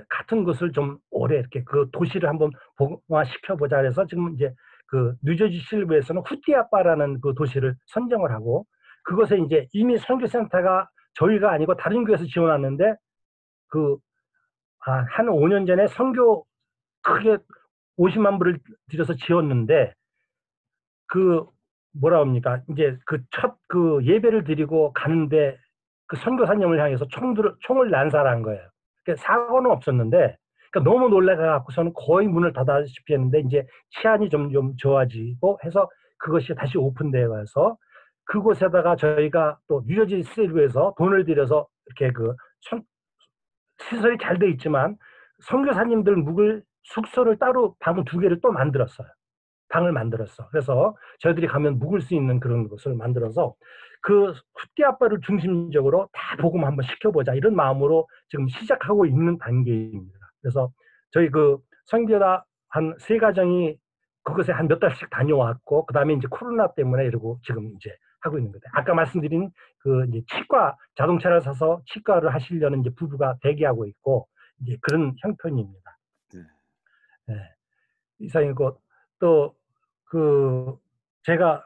같은 곳을 좀 오래 이렇게 그 도시를 한번 복원시켜 보자 해서 지금 이제 그 뉴저지 실버에서는 후티아빠라는 그 도시를 선정을 하고, 그것에 이제 이미 선교센터가 저희가 아니고 다른 교회에서 지원하는데 한 5년 전에 선교 크게 50만 불을 들여서 지었는데, 뭐라 합니까? 이제 첫 예배를 드리고 가는데 그 선교사님을 향해서 총을 난사한 거예요. 그러니까 사고는 없었는데, 그러니까 너무 놀라가지고서는 거의 문을 닫아다시피 했는데, 이제 치안이 좀 좋아지고 해서 그것이 다시 오픈되어서 그곳에다가 저희가 또 뉴저지 스테이트에서 돈을 들여서 이렇게 시설이 잘 돼 있지만 선교사님들 묵을 숙소를 따로 방 2개를 또 만들었어요. 방을 만들었어. 그래서 저희들이 가면 묵을 수 있는 그런 곳을 만들어서 그 후띠아빠를 중심적으로 다 복음 한번 시켜보자, 이런 마음으로 지금 시작하고 있는 단계입니다. 그래서 저희 선교다 한 3가정이 그곳에 한 몇 달씩 다녀왔고, 그 다음에 이제 코로나 때문에 이러고 지금 이제 하고 있는 거예요. 아까 말씀드린 이제 치과, 자동차를 사서 치과를 하시려는 이제 부부가 대기하고 있고, 이제 그런 형편입니다. 네. 이상이고, 또 제가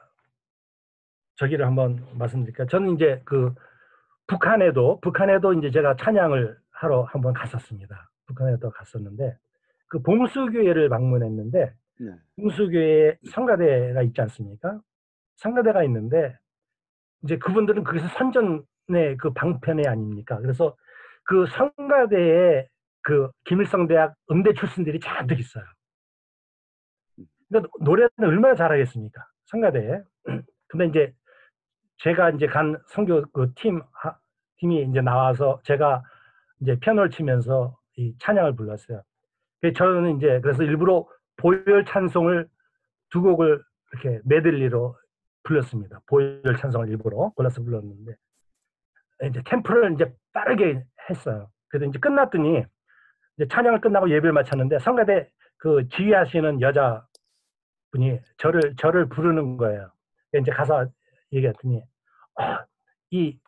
저기를 한번 말씀드릴까요? 저는 이제 북한에도 이제 제가 찬양을 하러 한번 갔었습니다. 북한에도 갔었는데 봉수교회를 방문했는데, 봉수교회에 성가대가 있지 않습니까? 성가대가 있는데 이제 그분들은 거기서 선전의 방편이 아닙니까? 그래서 성가대에 김일성 대학 음대 출신들이 잔뜩 있어요. 그러니까 노래는 얼마나 잘하겠습니까? 성가대에. 근데 이제 제가 이제 간 선교 팀이 이제 나와서 제가 이제 피아노를 치면서 이 찬양을 불렀어요. 저는 이제 그래서 일부러 보혈 찬송을 2곡을 이렇게 메들리로 불렀습니다. 보혈 찬송을 일부러 골라서 불렀는데, 이제 템포를 이제 빠르게 했어요. 그래서 이제 끝났더니 이제 찬양을 끝나고 예배를 마쳤는데 성가대 지휘하시는 여자분이 저를 부르는 거예요. 이제 가서 얘기했더니 이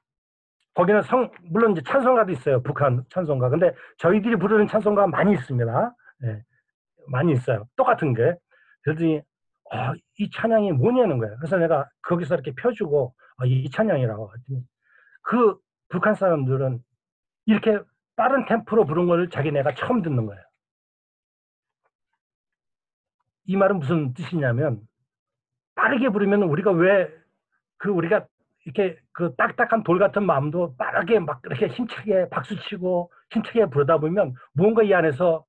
거기는 물론 이제 찬송가도 있어요. 북한 찬송가. 근데 저희들이 부르는 찬송가가 많이 있습니다. 예, 많이 있어요. 똑같은 게. 그랬더니 이 찬양이 뭐냐는 거예요. 그래서 내가 거기서 이렇게 펴주고 이 찬양이라고 했더니 그 북한 사람들은 이렇게 빠른 템포로 부른 걸 자기네가 처음 듣는 거예요. 이 말은 무슨 뜻이냐면 빠르게 부르면 우리가 우리가 이렇게 그 딱딱한 돌 같은 마음도 빠르게 막 이렇게 힘차게 박수치고 힘차게 부르다 보면 뭔가 이 안에서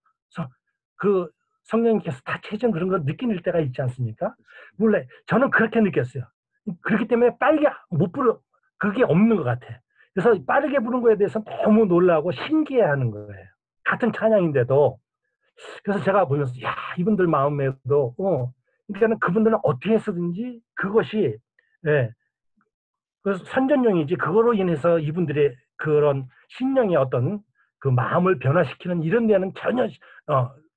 그 성령님께서 다채진 그런 걸 느낄 때가 있지 않습니까? 몰래 저는 그렇게 느꼈어요. 그렇기 때문에 빨리 못 그게 없는 것 같아. 그래서 빠르게 부른 거에 대해서 너무 놀라고 신기해하는 거예요. 같은 찬양인데도. 그래서 제가 보면서 야 이분들 마음에도 그러니까는 그분들은 어떻게 해서든지 그것이 그래서 선전용이지 그거로 인해서 이분들의 그런 심령의 어떤 그 마음을 변화시키는 이런 데는 전혀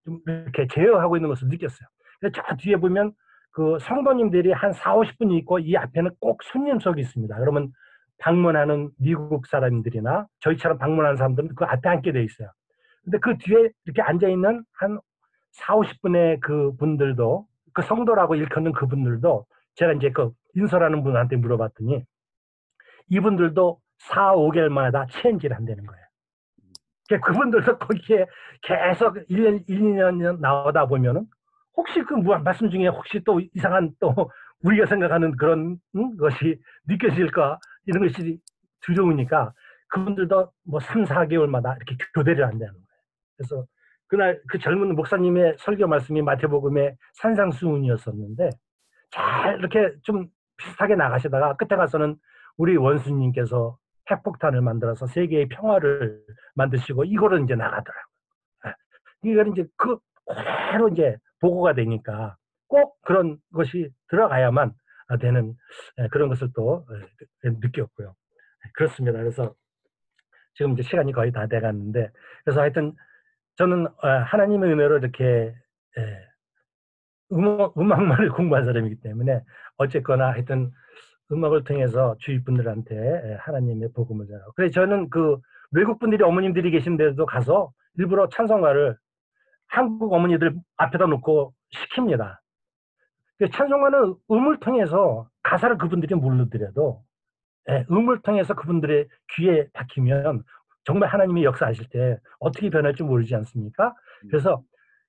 좀 이렇게 제어하고 있는 것을 느꼈어요. 그래서 저 뒤에 보면 그 성도님들이 한 4, 50분이 있고 이 앞에는 꼭 손님석이 있습니다. 그러면 방문하는 미국 사람들이나 저희처럼 방문하는 사람들은 그 앞에 앉게 돼 있어요. 근데 그 뒤에 이렇게 앉아있는 한 4, 50분의 그 분들도 그 성도라고 일컫는 그분들도 제가 이제 그 인설하는 분한테 물어봤더니 이분들도 4, 5개월마다 체인지를 한다는 거예요. 그러니까 그분들도 거기에 계속 1년, 1, 2년 나오다 보면은 혹시 그 말씀 중에 혹시 또 이상한 또 우리가 생각하는 그런 것이 느껴질까 이런 것이 두려우니까 그분들도 뭐 3, 4개월마다 이렇게 교대를 한다는 거예요. 그래서 그날 그 젊은 목사님의 설교 말씀이 마태복음의 산상수훈이었었는데 잘 이렇게 좀 비슷하게 나가시다가 끝에 가서는 우리 원수님께서 핵폭탄을 만들어서 세계의 평화를 만드시고 이거를 이제 나가더라고요. 이거는 이제 그대로 이제 보고가 되니까 꼭 그런 것이 들어가야만 되는 그런 것을 또 느꼈고요. 그렇습니다. 그래서 지금 이제 시간이 거의 다 돼갔는데 그래서 하여튼 저는 하나님의 은혜로 이렇게 음악만을 공부한 사람이기 때문에 어쨌거나 하여튼 음악을 통해서 주위 분들한테 하나님의 복음을 전하고. 그래서 저는 그 외국 분들이 어머님들이 계신 데도 가서 일부러 찬송가를 한국 어머니들 앞에다 놓고 시킵니다. 찬송가는 음을 통해서 가사를 그분들이 모르더라도 음을 통해서 그분들의 귀에 박히면 정말 하나님이 역사하실 때 어떻게 변할지 모르지 않습니까? 그래서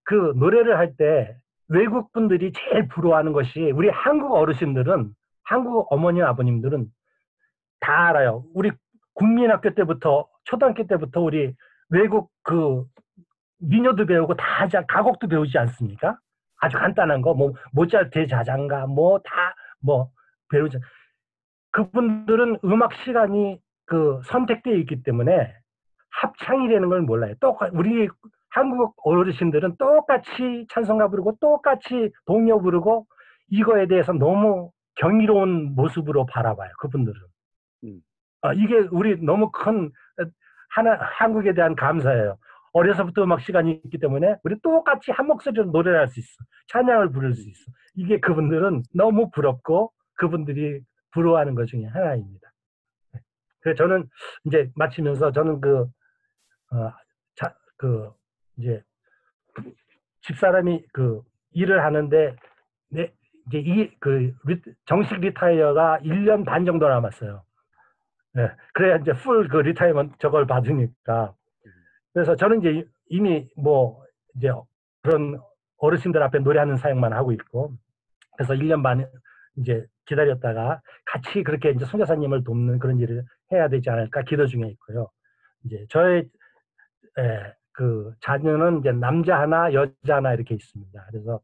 그 노래를 할 때 외국 분들이 제일 부러워하는 것이 우리 한국 어르신들은 한국 어머니 아버님들은 다 알아요. 우리 국민학교 때부터 초등학교 때부터 우리 외국 그 민요도 배우고 다 하지 가곡도 배우지 않습니까? 아주 간단한 거 뭐 모차르트의 자장가 뭐 다 뭐 배우지. 그분들은 음악 시간이 그 선택되어 있기 때문에 합창이라는 걸 몰라요. 우리 한국 어르신들은 똑같이 찬송가 부르고 똑같이 동요 부르고 이거에 대해서 너무 경이로운 모습으로 바라봐요. 그분들은. 이게 우리 너무 큰 한국에 대한 감사예요. 어려서부터 음악 시간이 있기 때문에 우리 똑같이 한 목소리로 노래를 할 수 있어. 찬양을 부를 수 있어. 이게 그분들은 너무 부럽고 그분들이 부러워하는 것 중에 하나입니다. 그래서 저는 이제 마치면서 저는 이제 집사람이 그 일을 하는데 이제 정식 리타이어가 1년 반 정도 남았어요. 네. 그래야 이제 풀 그 리타이먼트 저걸 받으니까. 그래서 저는 이제 이미 뭐 이제 그런 어르신들 앞에 노래하는 사역만 하고 있고, 그래서 1년 반 이제 기다렸다가 같이 그렇게 이제 선교사님을 돕는 그런 일을 해야 되지 않을까 기도 중에 있고요. 이제 저의 그 자녀는 이제 남자 하나, 여자 하나 이렇게 있습니다. 그래서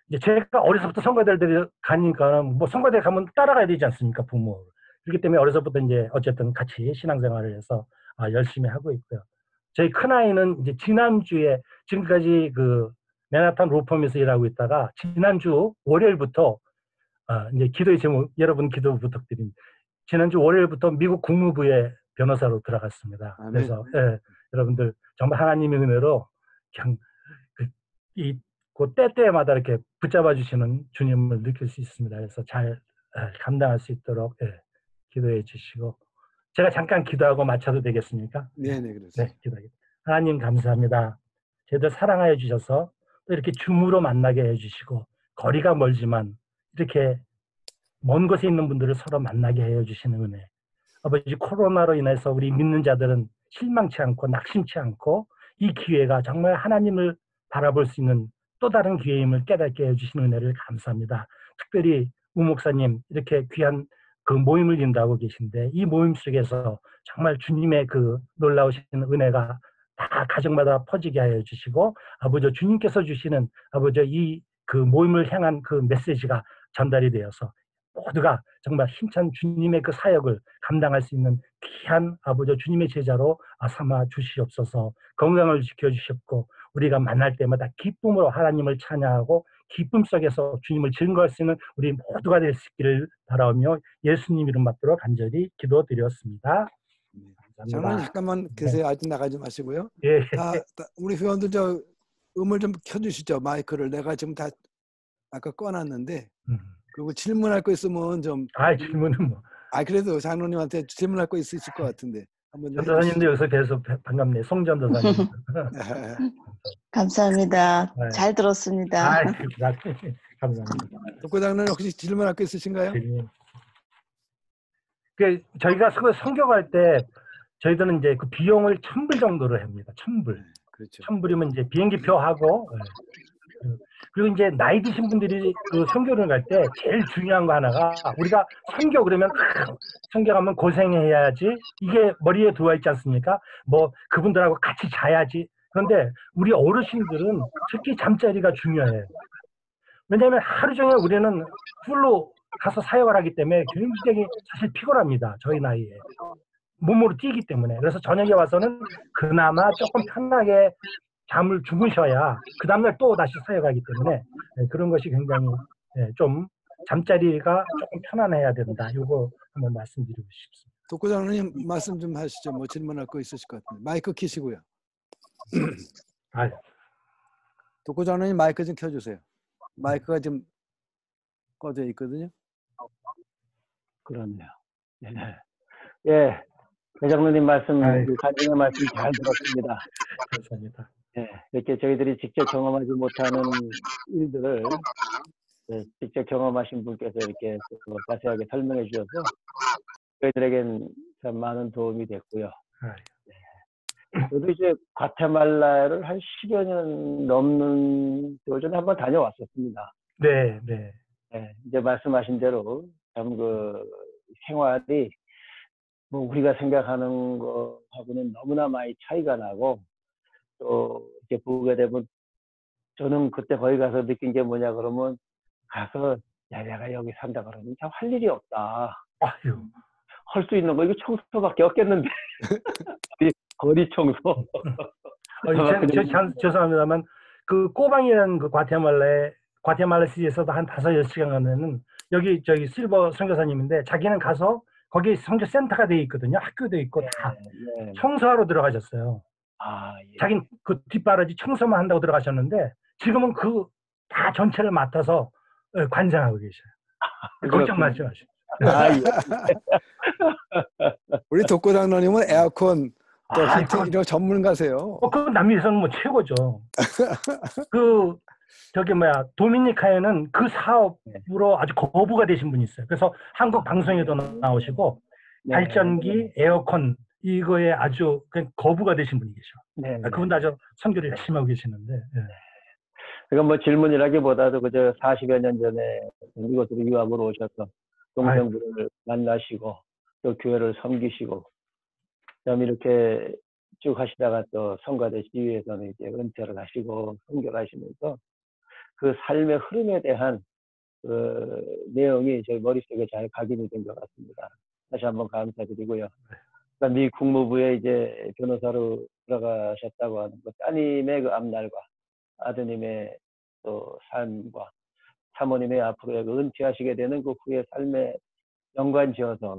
이제 제가 어려서부터 선거대를 가니까는 뭐 선거대 가면 따라가야 되지 않습니까, 부모. 그렇기 때문에 어려서부터 이제 어쨌든 같이 신앙생활을 해서 열심히 하고 있고요. 저희 큰아이는 이제 지난주에 지금까지 그 맨하탄 로펌에서 일하고 있다가 지난주 월요일부터 이제 기도의 제목 여러분 기도 부탁드립니다. 지난주 월요일부터 미국 국무부에 변호사로 들어갔습니다. 아멘. 그래서 여러분들 정말 하나님의 은혜로 그냥 그 때때마다 이렇게 붙잡아 주시는 주님을 느낄 수 있습니다. 그래서 잘 감당할 수 있도록 기도해 주시고 제가 잠깐 기도하고 마쳐도 되겠습니까? 네네, 그렇습니다. 네, 기도하겠습니다. 하나님 감사합니다. 저희들 사랑하여 주셔서 또 이렇게 줌으로 만나게 해주시고 거리가 멀지만 이렇게 먼 곳에 있는 분들을 서로 만나게 해주시는 은혜. 아버지 코로나로 인해서 우리 믿는 자들은 실망치 않고 낙심치 않고 이 기회가 정말 하나님을 바라볼 수 있는 또 다른 기회임을 깨닫게 해주시는 은혜를 감사합니다. 특별히 우 목사님 이렇게 귀한 그 모임을 인도하고 계신데 이 모임 속에서 정말 주님의 그 놀라우신 은혜가 다 가정마다 퍼지게 하여 주시고 아버지 주님께서 주시는 아버지 이 그 모임을 향한 그 메시지가 전달이 되어서 모두가 정말 힘찬 주님의 그 사역을 감당할 수 있는 귀한 아버지 주님의 제자로 삼아 주시옵소서. 건강을 지켜주셨고 우리가 만날 때마다 기쁨으로 하나님을 찬양하고 기쁨 속에서 주님을 증거할 수 있는 우리 모두가 될 수 있기를 바라오며 예수님 이름 받들어 간절히 기도드렸습니다. 장로님 잠깐만 계세요. 아직 나가지 마시고요. 예. 우리 회원들 저 음을 좀 켜주시죠. 마이크를 내가 지금 다 아까 꺼놨는데 그리고 질문할 거 있으면 좀. 질문은 뭐. 그래도 장로님한테 질문할 거 있으실 것 같은데 한번 좀 전도사님도 여기서 계속 반갑네요. 송전도사님. 감사합니다. 잘 들었습니다. 감사합니다. 독고 장로님 혹시 질문할 거 있으신가요? 저희가 성교할 때 저희들은 이제 그 비용을 1,000불 정도로 합니다. 1,000불. 그렇죠. 1,000불이면 이제 비행기표 하고 그리고 이제 나이 드신 분들이 그 선교를 갈 때 제일 중요한 거 하나가 우리가 선교 그러면 선교 가면 고생해야지 이게 머리에 들어와 있지 않습니까? 뭐 그분들하고 같이 자야지. 그런데 우리 어르신들은 특히 잠자리가 중요해요. 왜냐하면 하루 종일 우리는 풀로 가서 사역을 하기 때문에 굉장히 사실 피곤합니다. 저희 나이에. 몸으로 뛰기 때문에. 그래서 저녁에 와서는 그나마 조금 편하게 잠을 주무셔야 그 다음날 또 다시 사역하기 때문에 그런 것이 굉장히 좀 잠자리가 조금 편안해야 된다. 이거 한번 말씀드리고 싶습니다. 독고 장로님 말씀 좀 하시죠. 뭐 질문할 거 있으실 것 같은데 마이크 켜시고요. 독고 장로님 마이크 좀 켜주세요. 마이크가 좀 꺼져 있거든요. 그렇네요. 예, 회장님 말씀, 간증의 말씀 잘 들었습니다. 감사합니다. 예, 이렇게 저희들이 직접 경험하지 못하는 일들을 직접 경험하신 분께서 이렇게 자세하게 설명해 주셔서 저희들에겐 참 많은 도움이 됐고요. 저도 이제 과테말라를 한 10여 년 넘는 저 전에 한번 다녀왔었습니다. 네. 이제 말씀하신 대로 참 그 생활이 뭐 우리가 생각하는 거하고는 너무나 많이 차이가 나고 또 이렇게 보게 되면 저는 그때 거기 가서 느낀 게 뭐냐 그러면 가서 야 내가 여기 산다 그러면 참 할 일이 없다. 할 수 있는 거 이거 청소밖에 없겠는데 거리 청소. 죄송합니다만 그 꼬방이라는 그 과테말라 시에서도 한 5-6시간 가면은 여기 저기 실버 선교사님인데 자기는 가서 거기 선교 센터가 돼 있거든요. 학교도 있고 다 청소하러 들어가셨어요. 자기는 그 뒷바라지 청소만 한다고 들어가셨는데 지금은 그 다 전체를 맡아서 관장하고 계셔요. 걱정 마시고. 우리 독고 장로님은 에어컨 또 히팅 이런 전문가세요. 그건 남미에서는 뭐 최고죠. 도미니카에는 그 사업으로 아주 거부가 되신 분이 있어요. 그래서 한국 방송에도 나오시고 발전기, 에어컨 이거에 아주 거부가 되신 분이 계셔. 그분도 아주 선교를 열심히 하고 계시는데. 그건 뭐 질문이라기보다도 그저 40여 년 전에 미국으로 유학으로 오셔서 동생분을 만나시고 또 교회를 섬기시고 그다음에 이렇게 쭉 하시다가 또 성가대 지휘에서는 이제 은퇴를 하시고 선교를 하시면서 그 삶의 흐름에 대한 그 내용이 저희 머릿속에 잘 각인이 된 것 같습니다. 다시 한번 감사드리고요. 그러니까 미 국무부에 이제 변호사로 들어가셨다고 하는 그 따님의 그 앞날과 아드님의 또 삶과 사모님의 앞으로의 그 은퇴하시게 되는 그 후의 삶에 연관지어서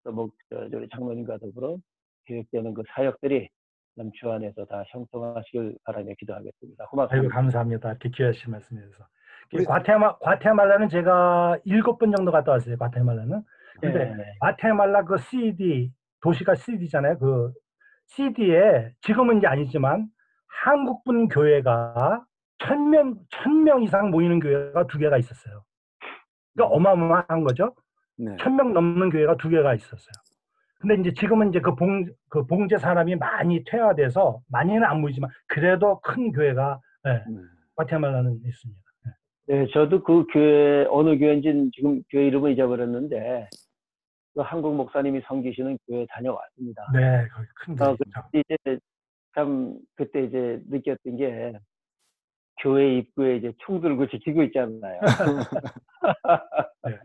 또 저희 장로님과 더불어 계획되는 그 사역들이 남 주 안에서 다 형통하시길 바라며 기도하겠습니다. 고맙습니다. 감사합니다. 이렇게 귀하신 말씀해서. 과테말라는 제가 7번 정도 갔다 왔어요. 과테말라는. 근데 과테말라 그 CD 도시가 CD잖아요. 그 CD에 지금은 이제 아니지만 한국분 교회가 1000명 이상 모이는 교회가 2개가 있었어요. 그러니까 어마어마한 거죠. 네. 1000명 넘는 교회가 2개가 있었어요. 근데 이제 지금은 이제 그 봉제 사람이 많이 퇴화돼서 많이는 안 모이지만 그래도 큰 교회가 과테말라는 있습니다. 네, 저도 그 교회 어느 교회인지는 지금 교회 이름을 잊어버렸는데 그 한국 목사님이 섬기시는 교회 다녀왔습니다. 네, 거기 큰 교회죠. 이제 참 그때 이제 느꼈던 게 교회 입구에 이제 총 들고 지키고 있잖아요. 네.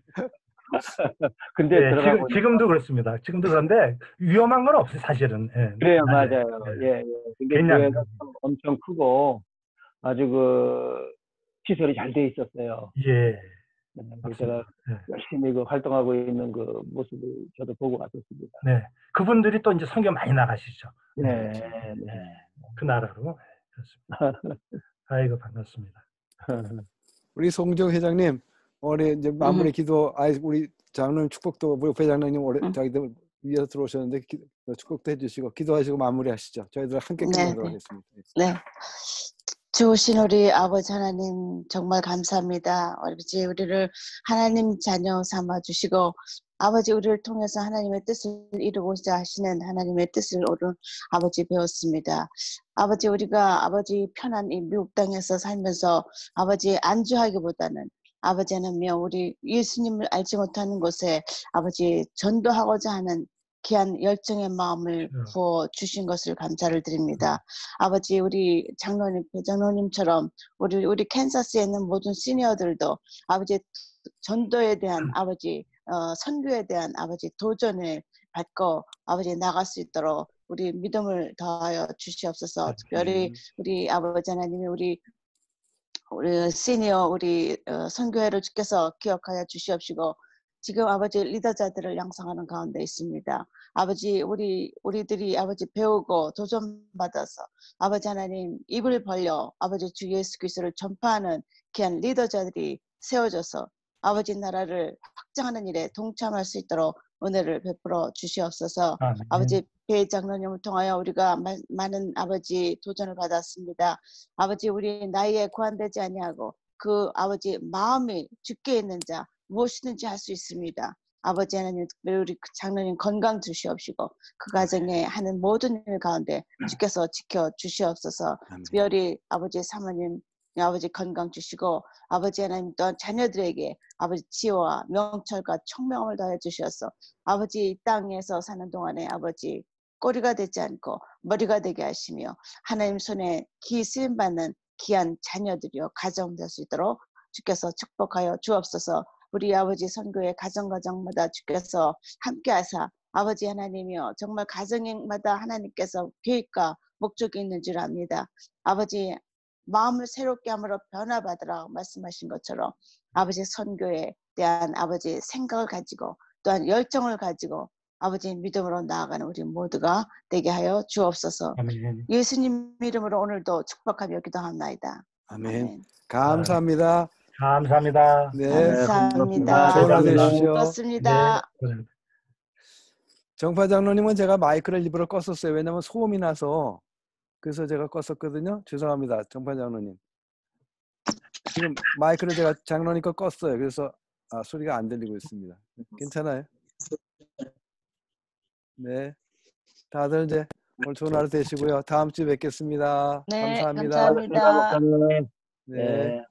근데 네, 지금도 그렇습니다. 지금도 그런데 위험한 건 없어요, 사실은. 네, 그래요, 맞아요. 예. 근데 교회가 엄청 크고 아주 그 시설이 잘 돼 있었어요. 예. 제가 열심히 그 활동하고 있는 그 모습을 저도 보고 왔었습니다. 네. 그분들이 또 이제 선교 많이 나가시죠. 네. 그 나라로. 그렇습니다. 아이고, 반갑습니다. 우리 송정 회장님, 오늘 이제 마무리 기도, 우리 장로님 축복도, 우리 회장님 자기들 위에서 들어오셨는데 축복도 해주시고 기도하시고 마무리하시죠. 저희들 함께 끝내도록 하겠습니다. 네. 좋으신 우리 아버지 하나님 정말 감사합니다. 아버지 우리를 하나님 자녀 삼아주시고 아버지 우리를 통해서 하나님의 뜻을 이루고자 하시는 하나님의 뜻을 오늘 아버지 배웠습니다. 아버지 우리가 아버지 편한 이 미국 땅에서 살면서 아버지 안주하기보다는 아버지 하나님 우리 예수님을 알지 못하는 곳에 아버지 전도하고자 하는 귀한 열정의 마음을 부어 주신 것을 감사를 드립니다. 아버지 우리 장로님, 배장로님처럼 우리 캔사스에 있는 모든 시니어들도 아버지 전도에 대한 아버지 선교에 대한 아버지 도전을 받고 아버지 나갈 수 있도록 우리 믿음을 더하여 주시옵소서. 특별히 우리 아버지 하나님이 우리 시니어 우리 선교회를 주께서 기억하여 주시옵시고 지금 아버지 리더자들을 양성하는 가운데 있습니다. 아버지 우리들이 아버지 배우고 도전받아서 아버지 하나님 입을 벌려 아버지 주 예수 그리스도를 전파하는 귀한 리더자들이 세워져서 아버지 나라를 확장하는 일에 동참할 수 있도록 은혜를 베풀어 주시옵소서. 아버지 배 장로님을 통하여 우리가 많은 아버지 도전을 받았습니다. 아버지 우리 나이에 고한되지 아니하고 그 아버지 마음이 주께 있는 자 무엇이든지 할 수 있습니다. 아버지 하나님 특별히 우리 장로님 건강 주시옵시고 그 가정에 하는 모든 일 가운데 주께서 지켜 주시옵소서. 특별히 아버지 사모님 아버지 건강 주시고 아버지 하나님 또한 자녀들에게 아버지 지혜와 명철과 총명을 더해 주셔서 아버지 이 땅에서 사는 동안에 아버지 꼬리가 되지 않고 머리가 되게 하시며 하나님 손에 기 쓰임받는 귀한 자녀들이요 가정 될 수 있도록 주께서 축복하여 주옵소서. 우리 아버지 선교의 가정마다 주께서 함께하사 아버지 하나님이여 정말 가정마다 하나님께서 계획과 목적이 있는 줄 압니다. 아버지 마음을 새롭게 함으로 변화받으라 말씀하신 것처럼 아버지 선교에 대한 아버지 생각을 가지고 또한 열정을 가지고 아버지 믿음으로 나아가는 우리 모두가 되게 하여 주옵소서. 아멘. 예수님 이름으로 오늘도 축복하며 기도합나이다. 아멘. 아멘. 감사합니다. 감사합니다. 네. 감사합니다. 좋은 하루 되십시오. 그렇습니다. 네. 정파 장로님은 제가 마이크를 일부러 껐었어요. 왜냐면 소음이 나서. 그래서 제가 껐었거든요. 죄송합니다. 정파 장로님. 지금 마이크를 제가 장로님 거 껐어요. 그래서 소리가 안 들리고 있습니다. 괜찮아요? 네. 다들 이제 오늘 좋은 하루 되시고요. 다음 주에 뵙겠습니다. 네, 감사합니다. 감사합니다. 네.